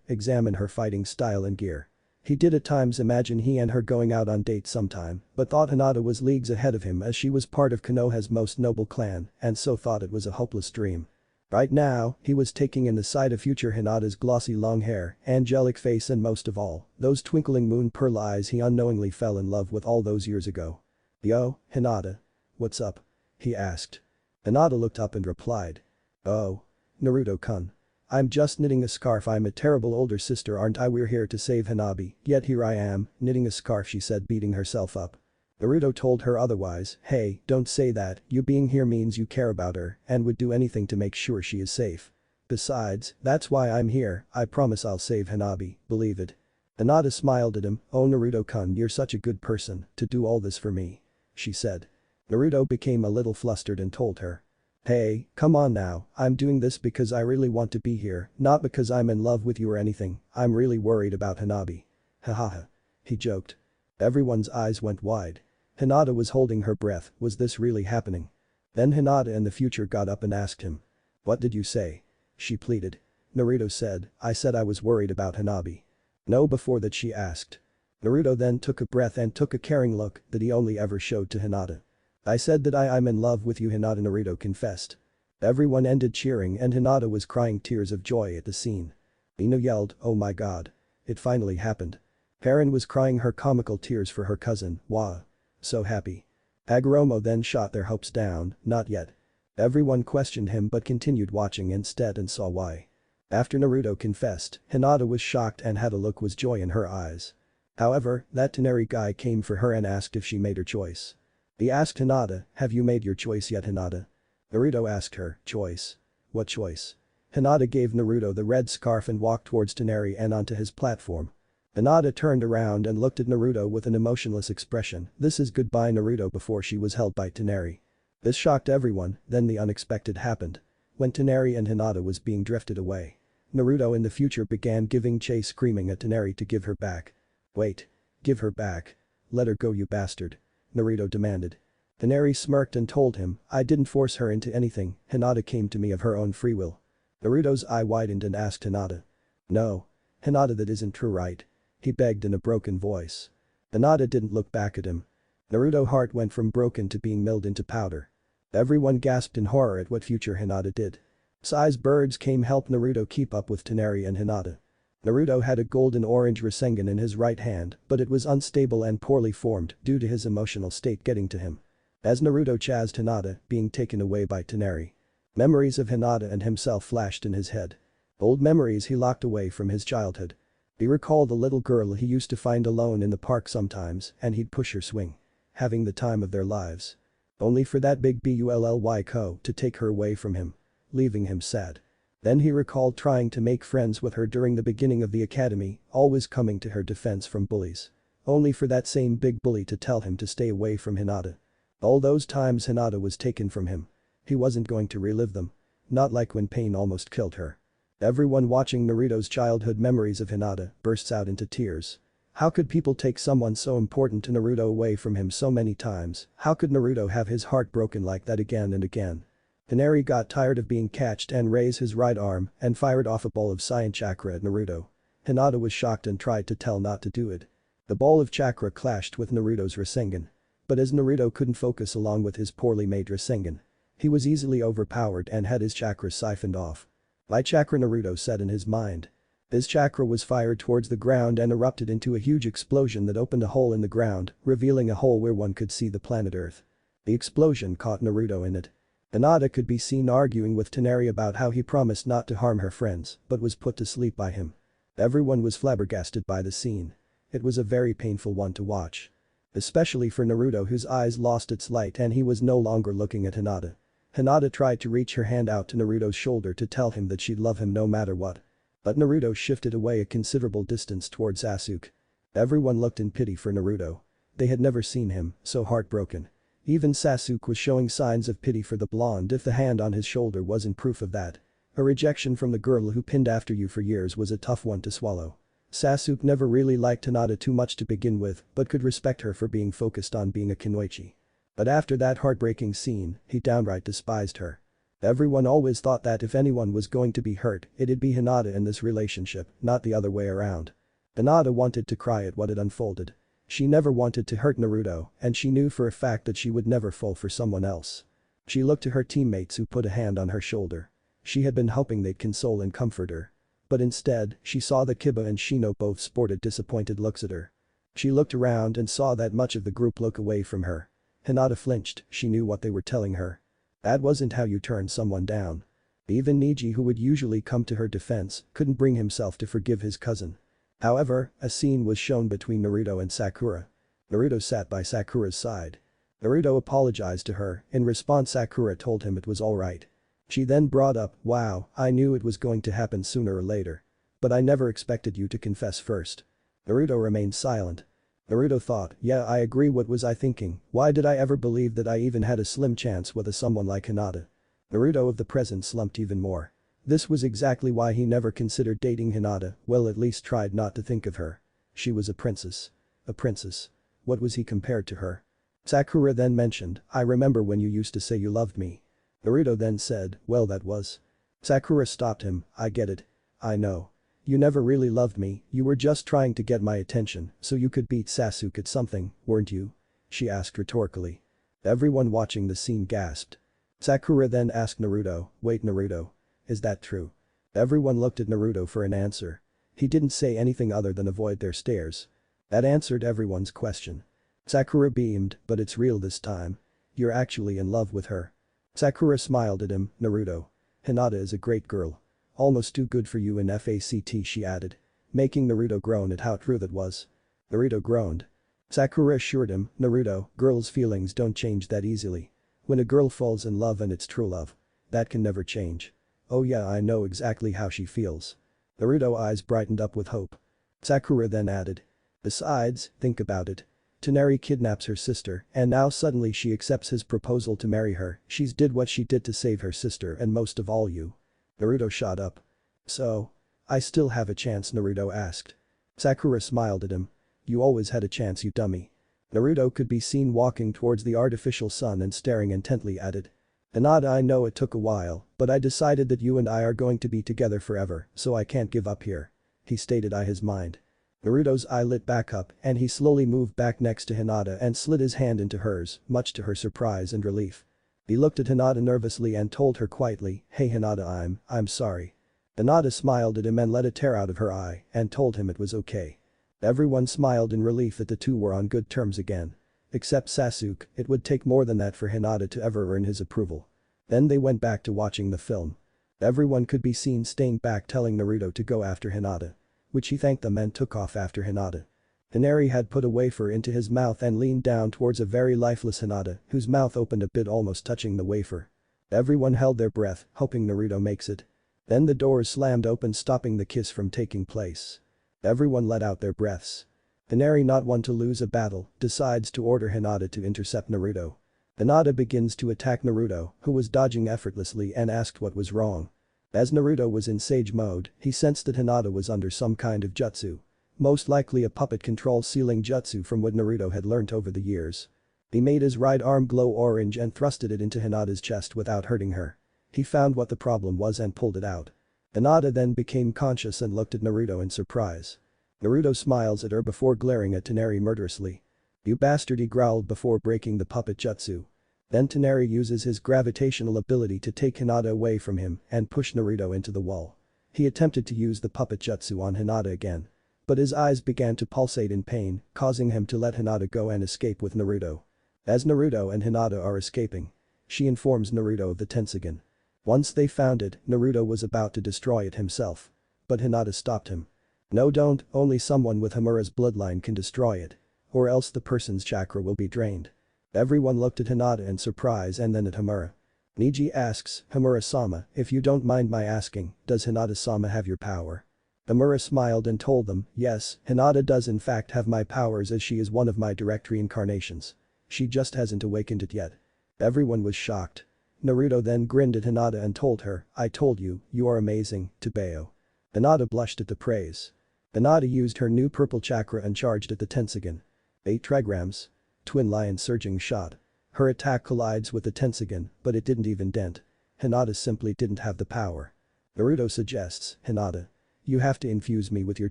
examine her fighting style and gear. He did at times imagine he and her going out on dates sometime, but thought Hinata was leagues ahead of him as she was part of Konoha's most noble clan and so thought it was a hopeless dream. Right now, he was taking in the sight of future Hinata's glossy long hair, angelic face and most of all, those twinkling moon pearl eyes he unknowingly fell in love with all those years ago. "Yo, Hinata. What's up?" he asked. Hinata looked up and replied. "Oh. Naruto-kun. I'm just knitting a scarf. I'm a terrible older sister, aren't I? We're here to save Hanabi, yet here I am, knitting a scarf," she said, beating herself up. Naruto told her otherwise. "Hey, don't say that, you being here means you care about her and would do anything to make sure she is safe. Besides, that's why I'm here, I promise I'll save Hanabi, believe it." Hinata smiled at him. "Oh Naruto-kun, you're such a good person to do all this for me," she said. Naruto became a little flustered and told her. "Hey, come on now, I'm doing this because I really want to be here, not because I'm in love with you or anything, I'm really worried about Hanabi." Hahaha. He joked. Everyone's eyes went wide. Hinata was holding her breath, was this really happening? Then Hinata in the future got up and asked him. "What did you say?" she pleaded. Naruto said, "I said I was worried about Hanabi." "No," before that she asked. Naruto then took a breath and took a caring look that he only ever showed to Hinata. "I said that I'm in love with you," Hinata Naruto confessed. Everyone ended cheering and Hinata was crying tears of joy at the scene. Ino yelled, "Oh my god. It finally happened." Karen was crying her comical tears for her cousin, Wa. So happy. Hagoromo then shot their hopes down, not yet. Everyone questioned him but continued watching instead and saw why. After Naruto confessed, Hinata was shocked and had a look was joy in her eyes. However, that Tsunade guy came for her and asked if she made her choice. He asked Hinata, "Have you made your choice yet, Hinata?" Naruto asked her, "Choice? What choice?" Hinata gave Naruto the red scarf and walked towards Tsunade and onto his platform. Hinata turned around and looked at Naruto with an emotionless expression. This is goodbye Naruto before she was held by Tsunade. This shocked everyone, then the unexpected happened. When Tsunade and Hinata was being drifted away, Naruto in the future began giving chase, screaming at Tsunade to give her back. "Wait. Give her back. Let her go, you bastard," Naruto demanded. Tsunade smirked and told him, "I didn't force her into anything, Hinata came to me of her own free will." Naruto's eye widened and asked Hinata. "No. Hinata, that isn't true, right?" he begged in a broken voice. Hinata didn't look back at him. Naruto's heart went from broken to being milled into powder. Everyone gasped in horror at what future Hinata did. Size birds came help Naruto keep up with Tsunade and Hinata. Naruto had a golden orange Rasengan in his right hand, but it was unstable and poorly formed due to his emotional state getting to him. As Naruto chased Hinata, being taken away by Tsunade, memories of Hinata and himself flashed in his head. Old memories he locked away from his childhood. He recalled the little girl he used to find alone in the park sometimes and he'd push her swing. Having the time of their lives. Only for that big bully to take her away from him. Leaving him sad. Then he recalled trying to make friends with her during the beginning of the academy, always coming to her defense from bullies. Only for that same big bully to tell him to stay away from Hinata. All those times Hinata was taken from him. He wasn't going to relive them. Not like when pain almost killed her. Everyone watching Naruto's childhood memories of Hinata bursts out into tears. How could people take someone so important to Naruto away from him so many times? How could Naruto have his heart broken like that again and again? Tsunade got tired of being catched and raised his right arm and fired off a ball of Saiyan chakra at Naruto. Hinata was shocked and tried to tell not to do it. The ball of chakra clashed with Naruto's Rasengan. But as Naruto couldn't focus along with his poorly made Rasengan, he was easily overpowered and had his chakra siphoned off. "My chakra," Naruto said in his mind. His chakra was fired towards the ground and erupted into a huge explosion that opened a hole in the ground, revealing a hole where one could see the planet Earth. The explosion caught Naruto in it. Hinata could be seen arguing with Toneri about how he promised not to harm her friends, but was put to sleep by him. Everyone was flabbergasted by the scene. It was a very painful one to watch. Especially for Naruto, whose eyes lost its light and he was no longer looking at Hinata. Hinata tried to reach her hand out to Naruto's shoulder to tell him that she'd love him no matter what. But Naruto shifted away a considerable distance towards Sasuke. Everyone looked in pity for Naruto. They had never seen him so heartbroken. Even Sasuke was showing signs of pity for the blonde if the hand on his shoulder wasn't proof of that. A rejection from the girl who pinned after you for years was a tough one to swallow. Sasuke never really liked Hinata too much to begin with, but could respect her for being focused on being a kunoichi. But after that heartbreaking scene, he downright despised her. Everyone always thought that if anyone was going to be hurt, it'd be Hinata in this relationship, not the other way around. Hinata wanted to cry at what had unfolded. She never wanted to hurt Naruto, and she knew for a fact that she would never fall for someone else. She looked to her teammates who put a hand on her shoulder. She had been hoping they'd console and comfort her. But instead, she saw that Kiba and Shino both sported disappointed looks at her. She looked around and saw that much of the group look away from her. Hinata flinched, she knew what they were telling her. That wasn't how you turn someone down. Even Neji, who would usually come to her defense, couldn't bring himself to forgive his cousin. However, a scene was shown between Naruto and Sakura. Naruto sat by Sakura's side. Naruto apologized to her, in response Sakura told him it was alright. She then brought up, "Wow, I knew it was going to happen sooner or later. But I never expected you to confess first." Naruto remained silent. Naruto thought, yeah, I agree, what was I thinking, why did I ever believe that I even had a slim chance with someone like Hinata? Naruto of the present slumped even more. This was exactly why he never considered dating Hinata, well, at least tried not to think of her. She was a princess. A princess. What was he compared to her? Sakura then mentioned, "I remember when you used to say you loved me." Naruto then said, "Well, that was." Sakura stopped him, "I get it. I know. You never really loved me, you were just trying to get my attention so you could beat Sasuke at something, weren't you?" she asked rhetorically. Everyone watching the scene gasped. Sakura then asked Naruto, "Wait, Naruto. Is that true?" Everyone looked at Naruto for an answer. He didn't say anything other than avoid their stares. That answered everyone's question. Sakura beamed, "But it's real this time. You're actually in love with her." Sakura smiled at him, "Naruto. Hinata is a great girl. Almost too good for you in fact," she added. Making Naruto groan at how true that was. Naruto groaned. Sakura assured him, "Naruto, girls' feelings don't change that easily. When a girl falls in love and it's true love, that can never change." "Oh yeah, I know exactly how she feels." Naruto's eyes brightened up with hope. Sakura then added, "Besides, think about it. Toneri kidnaps her sister and now suddenly she accepts his proposal to marry her. She's did what she did to save her sister and most of all you." Naruto shot up. "So? I still have a chance?" Naruto asked. Sakura smiled at him. "You always had a chance, you dummy." Naruto could be seen walking towards the artificial sun and staring intently at it. "Hinata, I know it took a while, but I decided that you and I are going to be together forever, so I can't give up here." He stated his mind. Naruto's eye lit back up and he slowly moved back next to Hinata and slid his hand into hers, much to her surprise and relief. He looked at Hinata nervously and told her quietly, "Hey Hinata, I'm sorry." Hinata smiled at him and let a tear out of her eye and told him it was okay. Everyone smiled in relief that the two were on good terms again. Except Sasuke, it would take more than that for Hinata to ever earn his approval. Then they went back to watching the film. Everyone could be seen staying back telling Naruto to go after Hinata. Which he thanked them and took off after Hinata. Toneri had put a wafer into his mouth and leaned down towards a very lifeless Hinata, whose mouth opened a bit almost touching the wafer. Everyone held their breath, hoping Naruto makes it. Then the doors slammed open, stopping the kiss from taking place. Everyone let out their breaths. Toneri, not one to lose a battle, decides to order Hinata to intercept Naruto. Hinata begins to attack Naruto, who was dodging effortlessly, and asked what was wrong. As Naruto was in sage mode, he sensed that Hinata was under some kind of jutsu. Most likely a puppet control sealing jutsu from what Naruto had learnt over the years. He made his right arm glow orange and thrusted it into Hinata's chest without hurting her. He found what the problem was and pulled it out. Hinata then became conscious and looked at Naruto in surprise. Naruto smiles at her before glaring at Toneri murderously. "You bastard," he growled before breaking the puppet jutsu. Then Toneri uses his gravitational ability to take Hinata away from him and push Naruto into the wall. He attempted to use the puppet jutsu on Hinata again. But his eyes began to pulsate in pain, causing him to let Hinata go and escape with Naruto. As Naruto and Hinata are escaping, she informs Naruto of the Tenseigan. Once they found it, Naruto was about to destroy it himself. But Hinata stopped him. No, don't, only someone with Hamura's bloodline can destroy it. Or else the person's chakra will be drained. Everyone looked at Hinata in surprise and then at Hamura. Niji asks, Hamura-sama, if you don't mind my asking, does Hinata-sama have your power? Hamura smiled and told them, yes, Hinata does in fact have my powers as she is one of my direct reincarnations. She just hasn't awakened it yet. Everyone was shocked. Naruto then grinned at Hinata and told her, I told you, you are amazing, Tobeo. Hinata blushed at the praise. Hinata used her new purple chakra and charged at the Tenseigan. 8 trigrams. Twin lion surging shot. Her attack collides with the Tenseigan, but it didn't even dent. Hinata simply didn't have the power. Naruto suggests, Hinata. You have to infuse me with your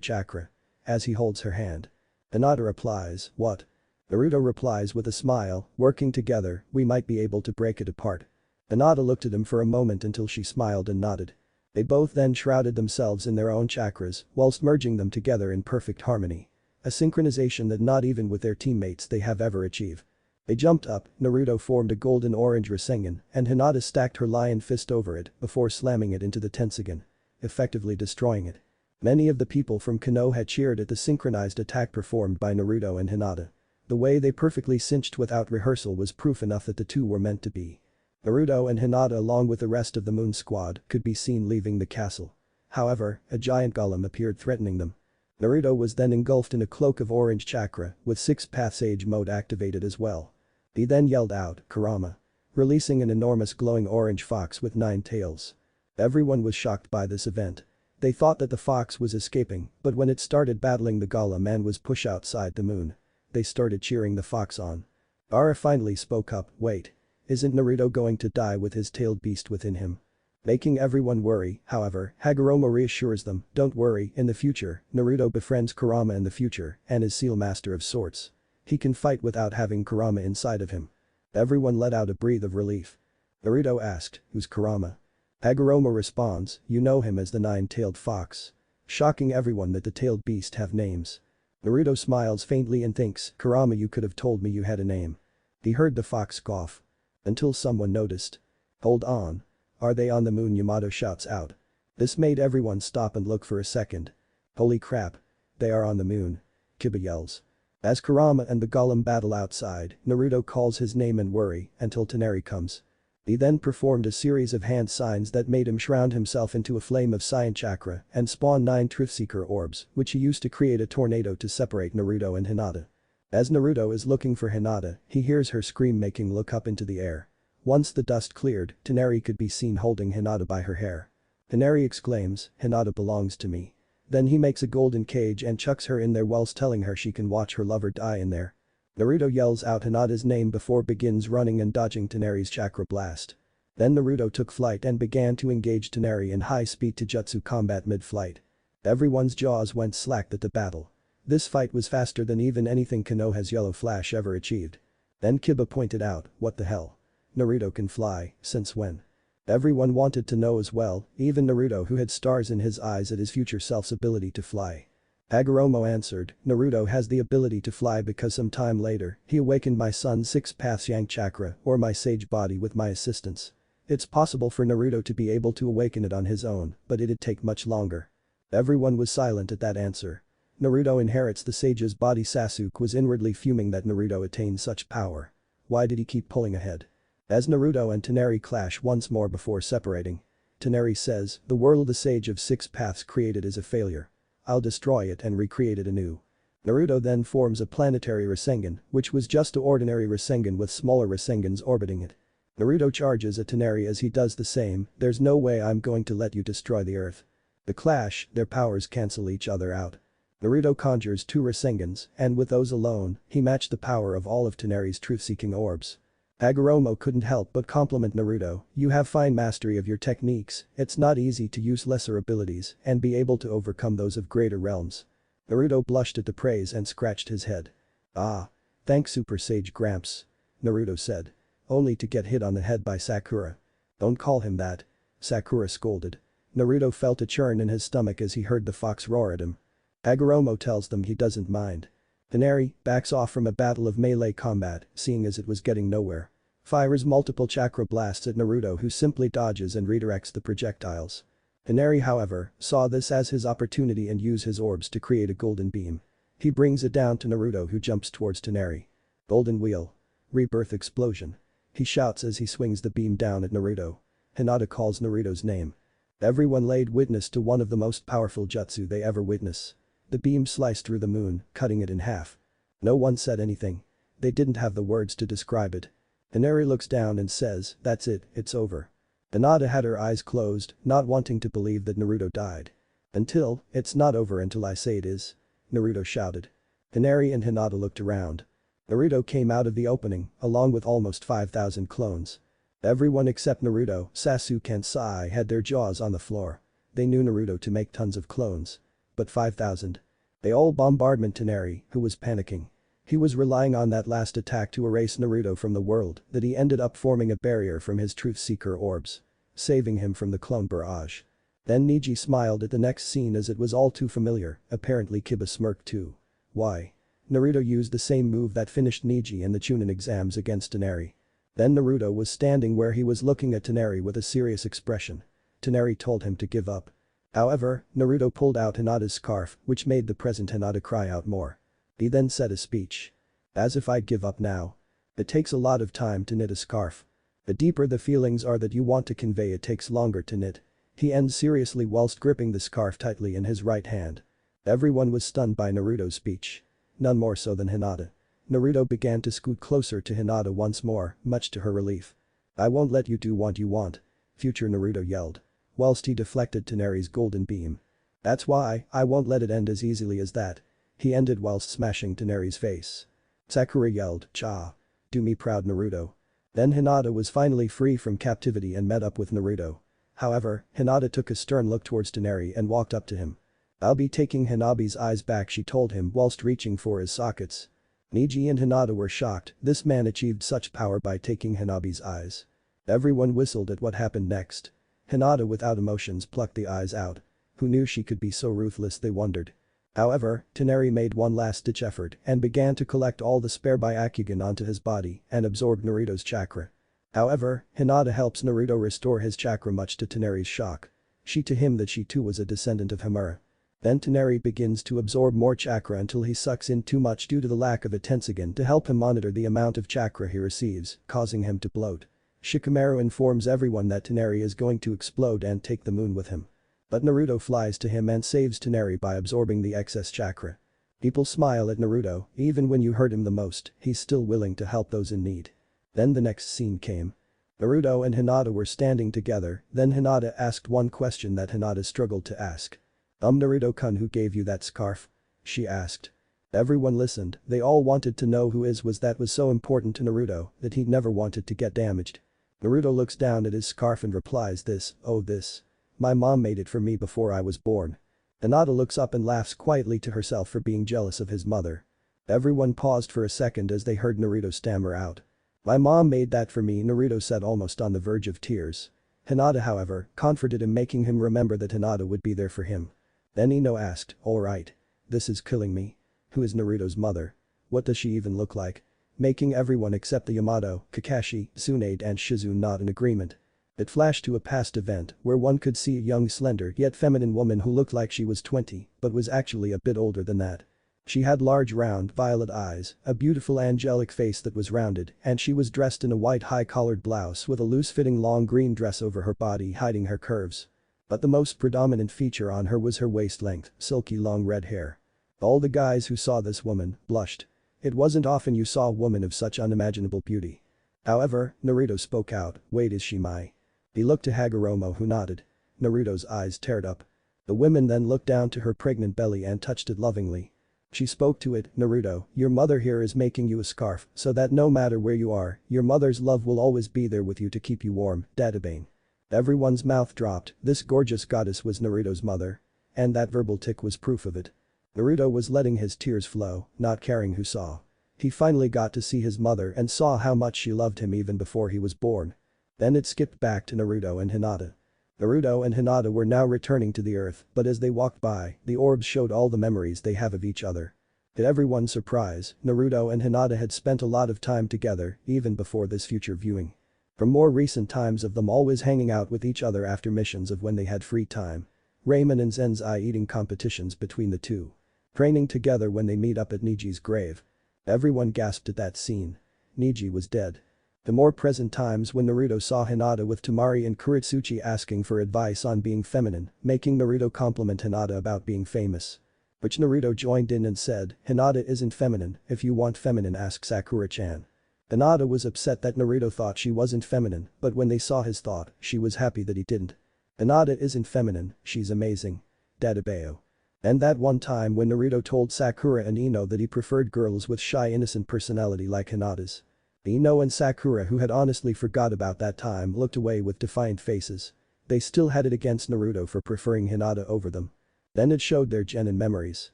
chakra. As he holds her hand. Hinata replies, what? Naruto replies with a smile, working together, we might be able to break it apart. Hinata looked at him for a moment until she smiled and nodded. They both then shrouded themselves in their own chakras, whilst merging them together in perfect harmony. A synchronization that not even with their teammates they have ever achieved. They jumped up, Naruto formed a golden-orange Rasengan, and Hinata stacked her lion fist over it before slamming it into the Tenseigan, effectively destroying it. Many of the people from Konoha cheered at the synchronized attack performed by Naruto and Hinata. The way they perfectly cinched without rehearsal was proof enough that the two were meant to be. Naruto and Hinata along with the rest of the Moon Squad could be seen leaving the castle. However, a giant golem appeared threatening them. Naruto was then engulfed in a cloak of orange chakra with 6 paths age mode activated as well. He then yelled out, Kurama. Releasing an enormous glowing orange fox with 9 tails. Everyone was shocked by this event. They thought that the fox was escaping, but when it started battling the golem and was pushed outside the moon, they started cheering the fox on. Ara finally spoke up, wait. Isn't Naruto going to die with his tailed beast within him? Making everyone worry, however, Hagoromo reassures them, don't worry, in the future, Naruto befriends Kurama in the future and is Seal Master of Sorts. He can fight without having Kurama inside of him. Everyone let out a breath of relief. Naruto asked, who's Kurama? Hagoromo responds, you know him as the 9-tailed fox. Shocking everyone that the tailed beast have names. Naruto smiles faintly and thinks, Kurama, you could have told me you had a name. He heard the fox cough. Until someone noticed. Hold on. Are they on the moon? Yamato shouts out. This made everyone stop and look for a second. Holy crap. They are on the moon. Kiba yells. As Kurama and the golem battle outside, Naruto calls his name in worry until Toneri comes. He then performed a series of hand signs that made him shroud himself into a flame of Saiyan chakra and spawn 9 Truthseeker orbs, which he used to create a tornado to separate Naruto and Hinata. As Naruto is looking for Hinata, he hears her scream making look up into the air. Once the dust cleared, Toneri could be seen holding Hinata by her hair. Toneri exclaims, Hinata belongs to me. Then he makes a golden cage and chucks her in there whilst telling her she can watch her lover die in there. Naruto yells out Hinata's name before begins running and dodging Toneri's chakra blast. Then Naruto took flight and began to engage Toneri in high-speed Taijutsu combat mid-flight. Everyone's jaws went slack at the battle. This fight was faster than even anything Konoha's Yellow Flash ever achieved. Then Kiba pointed out, what the hell? Naruto can fly, since when? Everyone wanted to know as well, even Naruto who had stars in his eyes at his future self's ability to fly. Hagoromo answered, Naruto has the ability to fly because some time later, he awakened my son's 6 paths Yang chakra or my sage body with my assistance. It's possible for Naruto to be able to awaken it on his own, but it'd take much longer. Everyone was silent at that answer. Naruto inherits the sage's body. Sasuke was inwardly fuming that Naruto attained such power. Why did he keep pulling ahead? As Naruto and Toneri clash once more before separating. Toneri says, the world the sage of 6 paths created is a failure. I'll destroy it and recreate it anew. Naruto then forms a planetary Rasengan, which was just an ordinary Rasengan with smaller Rasengans orbiting it. Naruto charges at Toneri as he does the same, there's no way I'm going to let you destroy the earth. The clash, their powers cancel each other out. Naruto conjures 2 Rasengans, and with those alone, he matched the power of all of Toneri's truth-seeking orbs. Hagoromo couldn't help but compliment Naruto, you have fine mastery of your techniques, it's not easy to use lesser abilities and be able to overcome those of greater realms. Naruto blushed at the praise and scratched his head. Ah. Thanks Super Sage Gramps. Naruto said. Only to get hit on the head by Sakura. Don't call him that. Sakura scolded. Naruto felt a churn in his stomach as he heard the fox roar at him. Hagoromo tells them he doesn't mind. Tsunade backs off from a battle of melee combat, seeing as it was getting nowhere. Fires multiple chakra blasts at Naruto, who simply dodges and redirects the projectiles. Tsunade, however, saw this as his opportunity and used his orbs to create a golden beam. He brings it down to Naruto, who jumps towards Tsunade. Golden wheel. Rebirth explosion. He shouts as he swings the beam down at Naruto. Hinata calls Naruto's name. Everyone laid witness to one of the most powerful jutsu they ever witness. The beam sliced through the moon, cutting it in half. No one said anything. They didn't have the words to describe it. Tsunade looks down and says, "That's it, it's over." Hinata had her eyes closed, not wanting to believe that Naruto died. "Until, it's not over until I say it is," Naruto shouted. Tsunade and Hinata looked around. Naruto came out of the opening, along with almost 5,000 clones. Everyone except Naruto, Sasuke and Sai had their jaws on the floor. They knew Naruto to make tons of clones. But 5,000. They all bombarded Tsunade, who was panicking. He was relying on that last attack to erase Naruto from the world that he ended up forming a barrier from his truth seeker orbs, saving him from the clone barrage. Then Neji smiled at the next scene as it was all too familiar, apparently Kiba smirked too. Why? Naruto used the same move that finished Neji in the Chunin exams against Tsunade. Then Naruto was standing where he was looking at Tsunade with a serious expression. Tsunade told him to give up. However, Naruto pulled out Hinata's scarf, which made the present Hinata cry out more. He then said a speech. "As if I'd give up now. It takes a lot of time to knit a scarf. The deeper the feelings are that you want to convey, it takes longer to knit." He ends seriously whilst gripping the scarf tightly in his right hand. Everyone was stunned by Naruto's speech. None more so than Hinata. Naruto began to scoot closer to Hinata once more, much to her relief. "I won't let you do what you want," future Naruto yelled. Whilst he deflected Tsunade's golden beam. "That's why I won't let it end as easily as that," he ended whilst smashing Tsunade's face. Sakura yelled, "Cha! Do me proud, Naruto." Then Hinata was finally free from captivity and met up with Naruto. However, Hinata took a stern look towards Tsunade and walked up to him. "I'll be taking Hanabi's eyes back," she told him whilst reaching for his sockets. Neji and Hinata were shocked. This man achieved such power by taking Hanabi's eyes. Everyone whistled at what happened next. Hinata without emotions plucked the eyes out. Who knew she could be so ruthless, they wondered. However, Tsunade made one last-ditch effort and began to collect all the spare Byakugan onto his body and absorbed Naruto's chakra. However, Hinata helps Naruto restore his chakra much to Tsunade's shock. She to him that she too was a descendant of Hamura. Then Tsunade begins to absorb more chakra until he sucks in too much due to the lack of a Tensugen to help him monitor the amount of chakra he receives, causing him to bloat. Shikamaru informs everyone that Tsunade is going to explode and take the moon with him. But Naruto flies to him and saves Tsunade by absorbing the excess chakra. People smile at Naruto, even when you hurt him the most, he's still willing to help those in need. Then the next scene came. Naruto and Hinata were standing together, then Hinata asked one question that Hinata struggled to ask. Naruto-kun, who gave you that scarf?" she asked. Everyone listened, they all wanted to know who was that was so important to Naruto that he never wanted to get damaged. Naruto looks down at his scarf and replies, "This, oh this. My mom made it for me before I was born." Hinata looks up and laughs quietly to herself for being jealous of his mother. Everyone paused for a second as they heard Naruto stammer out. "My mom made that for me," Naruto said, almost on the verge of tears. Hinata, however, comforted him, making him remember that Hinata would be there for him. Then Ino asked, "Alright. This is killing me. Who is Naruto's mother? What does she even look like?" Making everyone except the Yamato, Kakashi, Tsunade and Shizu nod in agreement. It flashed to a past event where one could see a young slender yet feminine woman who looked like she was 20 but was actually a bit older than that. She had large round violet eyes, a beautiful angelic face that was rounded, and she was dressed in a white high-collared blouse with a loose-fitting long green dress over her body hiding her curves. But the most predominant feature on her was her waist-length, silky long red hair. All the guys who saw this woman blushed. It wasn't often you saw a woman of such unimaginable beauty. However, Naruto spoke out, "Wait, is she my?" He looked to Hagoromo, who nodded. Naruto's eyes teared up. The woman then looked down to her pregnant belly and touched it lovingly. She spoke to it, "Naruto, your mother here is making you a scarf so that no matter where you are, your mother's love will always be there with you to keep you warm, Databane." Everyone's mouth dropped. This gorgeous goddess was Naruto's mother. And that verbal tick was proof of it. Naruto was letting his tears flow, not caring who saw. He finally got to see his mother and saw how much she loved him even before he was born. Then it skipped back to Naruto and Hinata. Naruto and Hinata were now returning to the earth, but as they walked by, the orbs showed all the memories they have of each other. To everyone's surprise, Naruto and Hinata had spent a lot of time together, even before this future viewing. From more recent times of them always hanging out with each other after missions of when they had free time. Ramen and Zenzai eating competitions between the two. Training together when they meet up at Niji's grave. Everyone gasped at that scene. Niji was dead. The more present times when Naruto saw Hinata with Temari and Kuritsuchi asking for advice on being feminine, making Naruto compliment Hinata about being famous. Which Naruto joined in and said, "Hinata isn't feminine, if you want feminine ask Sakura-chan." Hinata was upset that Naruto thought she wasn't feminine, but when they saw his thought, she was happy that he didn't. Hinata isn't feminine, she's amazing. Dadabeo. And that one time when Naruto told Sakura and Ino that he preferred girls with shy innocent personality like Hinata's. Ino and Sakura, who had honestly forgot about that time, looked away with defiant faces. They still had it against Naruto for preferring Hinata over them. Then it showed their genin memories.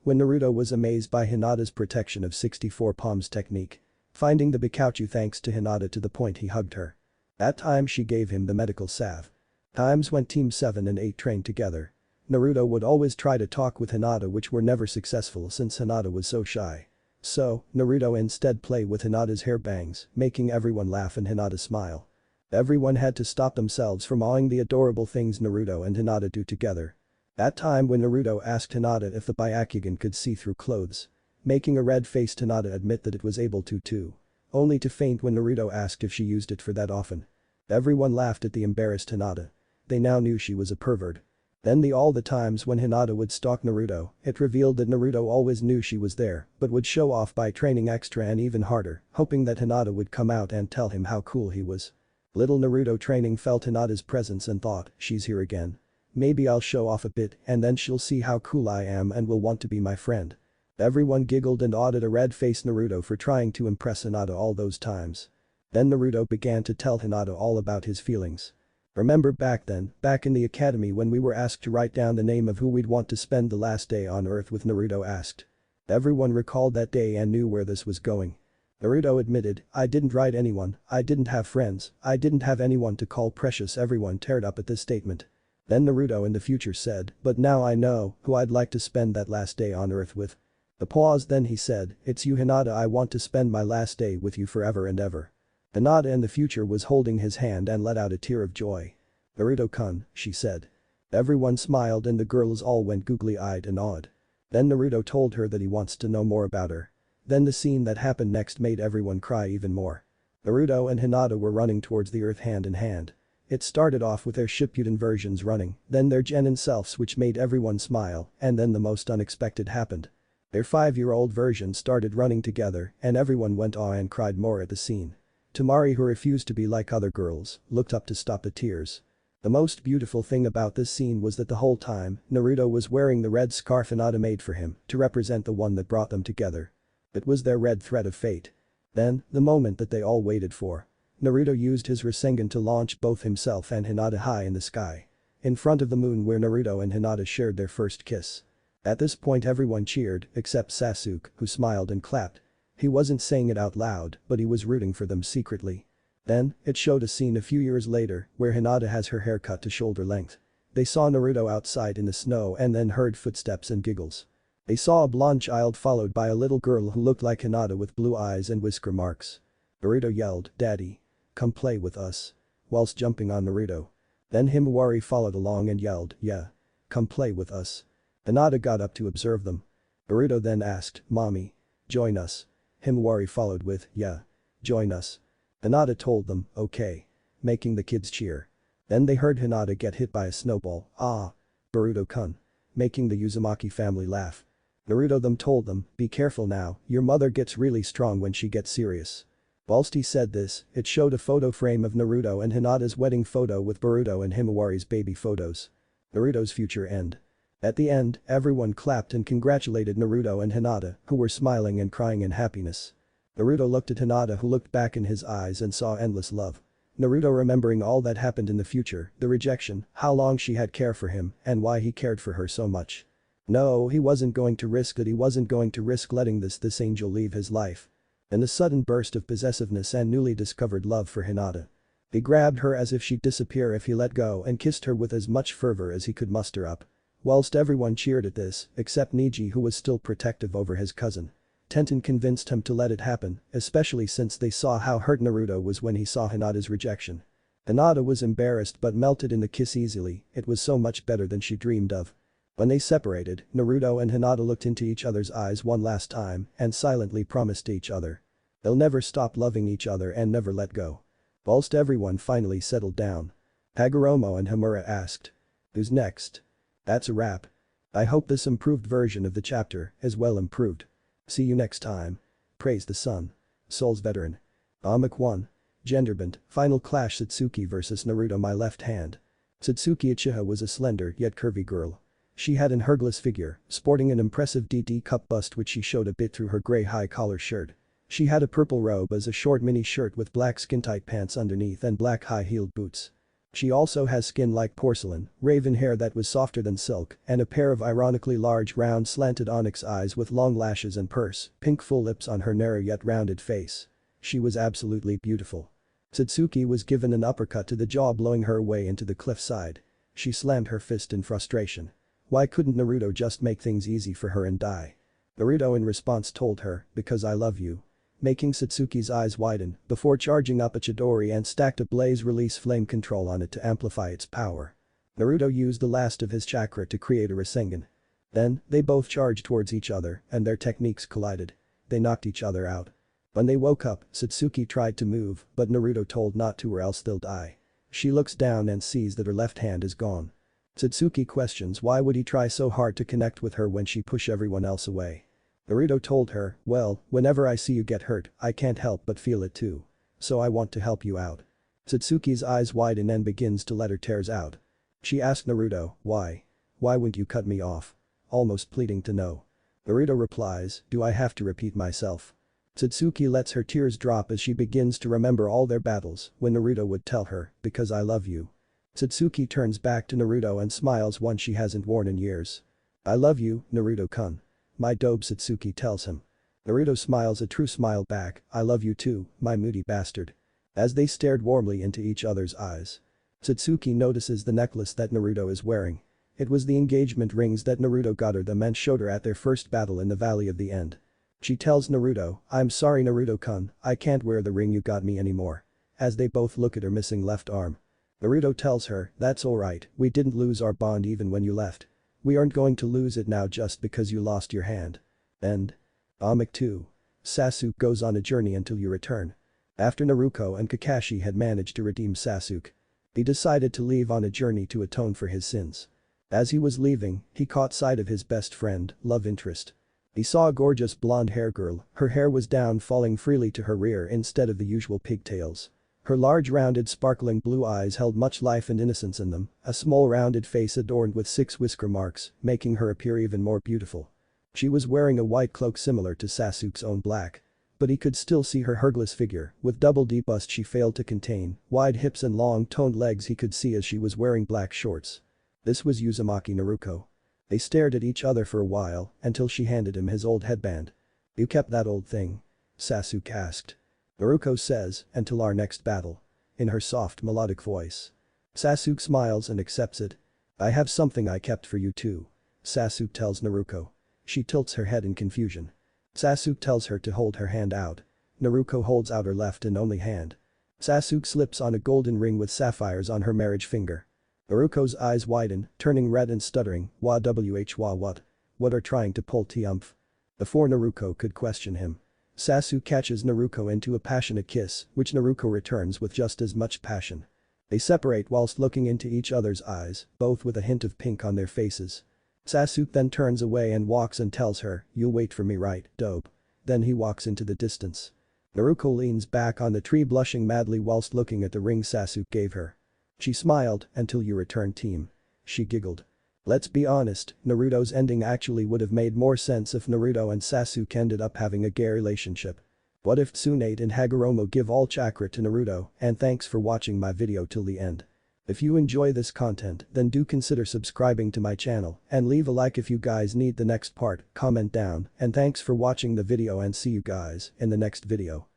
When Naruto was amazed by Hinata's protection of 64 palms technique. Finding the Bikouchu thanks to Hinata to the point he hugged her. That time she gave him the medical salve. Times when Team 7 and 8 trained together. Naruto would always try to talk with Hinata, which were never successful since Hinata was so shy. So, Naruto instead played with Hinata's hair bangs, making everyone laugh and Hinata smile. Everyone had to stop themselves from awing the adorable things Naruto and Hinata do together. That time when Naruto asked Hinata if the Byakugan could see through clothes. Making a red-faced Hinata admit that it was able to too. Only to faint when Naruto asked if she used it for that often. Everyone laughed at the embarrassed Hinata. They now knew she was a pervert. Then all the times when Hinata would stalk Naruto, it revealed that Naruto always knew she was there, but would show off by training extra and even harder, hoping that Hinata would come out and tell him how cool he was. Little Naruto training felt Hinata's presence and thought, she's here again. Maybe I'll show off a bit and then she'll see how cool I am and will want to be my friend. Everyone giggled and awed at a red-faced Naruto for trying to impress Hinata all those times. Then Naruto began to tell Hinata all about his feelings. Remember back then, back in the academy when we were asked to write down the name of who we'd want to spend the last day on Earth with, Naruto asked. Everyone recalled that day and knew where this was going. Naruto admitted, I didn't write anyone, I didn't have friends, I didn't have anyone to call precious. Everyone teared up at this statement. Then Naruto in the future said, but now I know who I'd like to spend that last day on Earth with. The pause, then he said, it's you Hinata, I want to spend my last day with you forever and ever. Hinata in the future was holding his hand and let out a tear of joy. Naruto-kun, she said. Everyone smiled and the girls all went googly-eyed and awed. Then Naruto told her that he wants to know more about her. Then the scene that happened next made everyone cry even more. Naruto and Hinata were running towards the earth hand in hand. It started off with their Shippuden versions running, then their genin selves, which made everyone smile, and then the most unexpected happened. Their 5-year-old versions started running together and everyone went awe and cried more at the scene. Temari, who refused to be like other girls, looked up to stop the tears. The most beautiful thing about this scene was that the whole time, Naruto was wearing the red scarf Hinata made for him to represent the one that brought them together. It was their red thread of fate. Then, the moment that they all waited for. Naruto used his Rasengan to launch both himself and Hinata high in the sky. In front of the moon where Naruto and Hinata shared their first kiss. At this point everyone cheered, except Sasuke, who smiled and clapped. He wasn't saying it out loud, but he was rooting for them secretly. Then, it showed a scene a few years later where Hinata has her hair cut to shoulder length. They saw Naruto outside in the snow and then heard footsteps and giggles. They saw a blonde child followed by a little girl who looked like Hinata with blue eyes and whisker marks. Naruto yelled, "Daddy. Come play with us." Whilst jumping on Naruto. Then Himawari followed along and yelled, "Yeah. Come play with us." Hinata got up to observe them. Naruto then asked, "Mommy. Join us." Himawari followed with, "Yeah. Join us." Hinata told them, "Okay." Making the kids cheer. Then they heard Hinata get hit by a snowball, "Ah. Boruto-kun." Making the Uzumaki family laugh. Naruto them told them, "Be careful now, your mother gets really strong when she gets serious." Whilst he said this, it showed a photo frame of Naruto and Hinata's wedding photo with Boruto and Himawari's baby photos. Naruto's future end. At the end, everyone clapped and congratulated Naruto and Hinata, who were smiling and crying in happiness. Naruto looked at Hinata, who looked back in his eyes and saw endless love. Naruto remembering all that happened in the future, the rejection, how long she had cared for him, and why he cared for her so much. No, he wasn't going to risk it, he wasn't going to risk letting this angel leave his life. And a sudden burst of possessiveness and newly discovered love for Hinata. He grabbed her as if she'd disappear if he let go and kissed her with as much fervor as he could muster up. Whilst everyone cheered at this, except Neji, who was still protective over his cousin. Tenten convinced him to let it happen, especially since they saw how hurt Naruto was when he saw Hinata's rejection. Hinata was embarrassed but melted in the kiss easily, it was so much better than she dreamed of. When they separated, Naruto and Hinata looked into each other's eyes one last time and silently promised to each other. They'll never stop loving each other and never let go. Whilst everyone finally settled down. Hagoromo and Hamura asked. Who's next? That's a wrap. I hope this improved version of the chapter is well improved. See you next time. Praise the sun. SoulsVeteran. Omik 1. Genderbent, Final Clash Satsuki vs Naruto. My left hand. Satsuki Uchiha was a slender yet curvy girl. She had an hourglass figure, sporting an impressive DD cup bust which she showed a bit through her grey high-collar shirt. She had a purple robe as a short mini shirt with black skin-tight pants underneath and black high-heeled boots. She also has skin like porcelain, raven hair that was softer than silk, and a pair of ironically large round slanted onyx eyes with long lashes and pink full lips on her narrow yet rounded face. She was absolutely beautiful. Satsuki was given an uppercut to the jaw, blowing her away into the cliffside. She slammed her fist in frustration. Why couldn't Naruto just make things easy for her and die? Naruto in response told her, because I love you. Making Satsuki's eyes widen before charging up a Chidori and stacked a blaze release flame control on it to amplify its power. Naruto used the last of his chakra to create a Rasengan. Then, they both charged towards each other and their techniques collided. They knocked each other out. When they woke up, Satsuki tried to move but Naruto told not to or else they'll die. She looks down and sees that her left hand is gone. Satsuki questions why would he try so hard to connect with her when she pushed everyone else away. Naruto told her, well, whenever I see you get hurt, I can't help but feel it too. So I want to help you out. Satsuki's eyes widen and begins to let her tears out. She asked Naruto, why? Why wouldn't you cut me off? Almost pleading to know. Naruto replies, do I have to repeat myself? Satsuki lets her tears drop as she begins to remember all their battles when Naruto would tell her, because I love you. Satsuki turns back to Naruto and smiles one she hasn't worn in years. I love you, Naruto-kun. My dope, Satsuki tells him. Naruto smiles a true smile back, I love you too, my moody bastard. As they stared warmly into each other's eyes. Satsuki notices the necklace that Naruto is wearing. It was the engagement rings that Naruto got her them and showed her at their first battle in the Valley of the End. She tells Naruto, I'm sorry Naruto-kun, I can't wear the ring you got me anymore. As they both look at her missing left arm. Naruto tells her, that's alright, we didn't lose our bond even when you left. We aren't going to lose it now just because you lost your hand. End. Omik 2. Sasuke goes on a journey until you return. After Naruto and Kakashi had managed to redeem Sasuke. He decided to leave on a journey to atone for his sins. As he was leaving, he caught sight of his best friend, love interest. He saw a gorgeous blonde-hair girl, her hair was down falling freely to her rear instead of the usual pigtails. Her large rounded sparkling blue eyes held much life and innocence in them, a small rounded face adorned with 6 whisker marks, making her appear even more beautiful. She was wearing a white cloak similar to Sasuke's own black. But he could still see her hourglass figure, with double D bust she failed to contain, wide hips and long toned legs he could see as she was wearing black shorts. This was Uzumaki Naruto. They stared at each other for a while, until she handed him his old headband. You kept that old thing? Sasuke asked. Naruto says, until our next battle. In her soft melodic voice. Sasuke smiles and accepts it. I have something I kept for you too. Sasuke tells Naruto. She tilts her head in confusion. Sasuke tells her to hold her hand out. Naruto holds out her left and only hand. Sasuke slips on a golden ring with sapphires on her marriage finger. Naruto's eyes widen, turning red and stuttering, wha what? What are trying to pull Tiumph? Before Naruto could question him. Sasuke catches Naruto into a passionate kiss, which Naruto returns with just as much passion. They separate whilst looking into each other's eyes, both with a hint of pink on their faces. Sasuke then turns away and walks and tells her, you'll wait for me right, dope. Then he walks into the distance. Naruto leans back on the tree blushing madly whilst looking at the ring Sasuke gave her. She smiled, until you return team. She giggled. Let's be honest, Naruto's ending actually would have made more sense if Naruto and Sasuke ended up having a gay relationship. What if Tsunade and Hagoromo give all chakra to Naruto, and thanks for watching my video till the end. If you enjoy this content then do consider subscribing to my channel and leave a like if you guys need the next part, comment down, and thanks for watching the video and see you guys in the next video.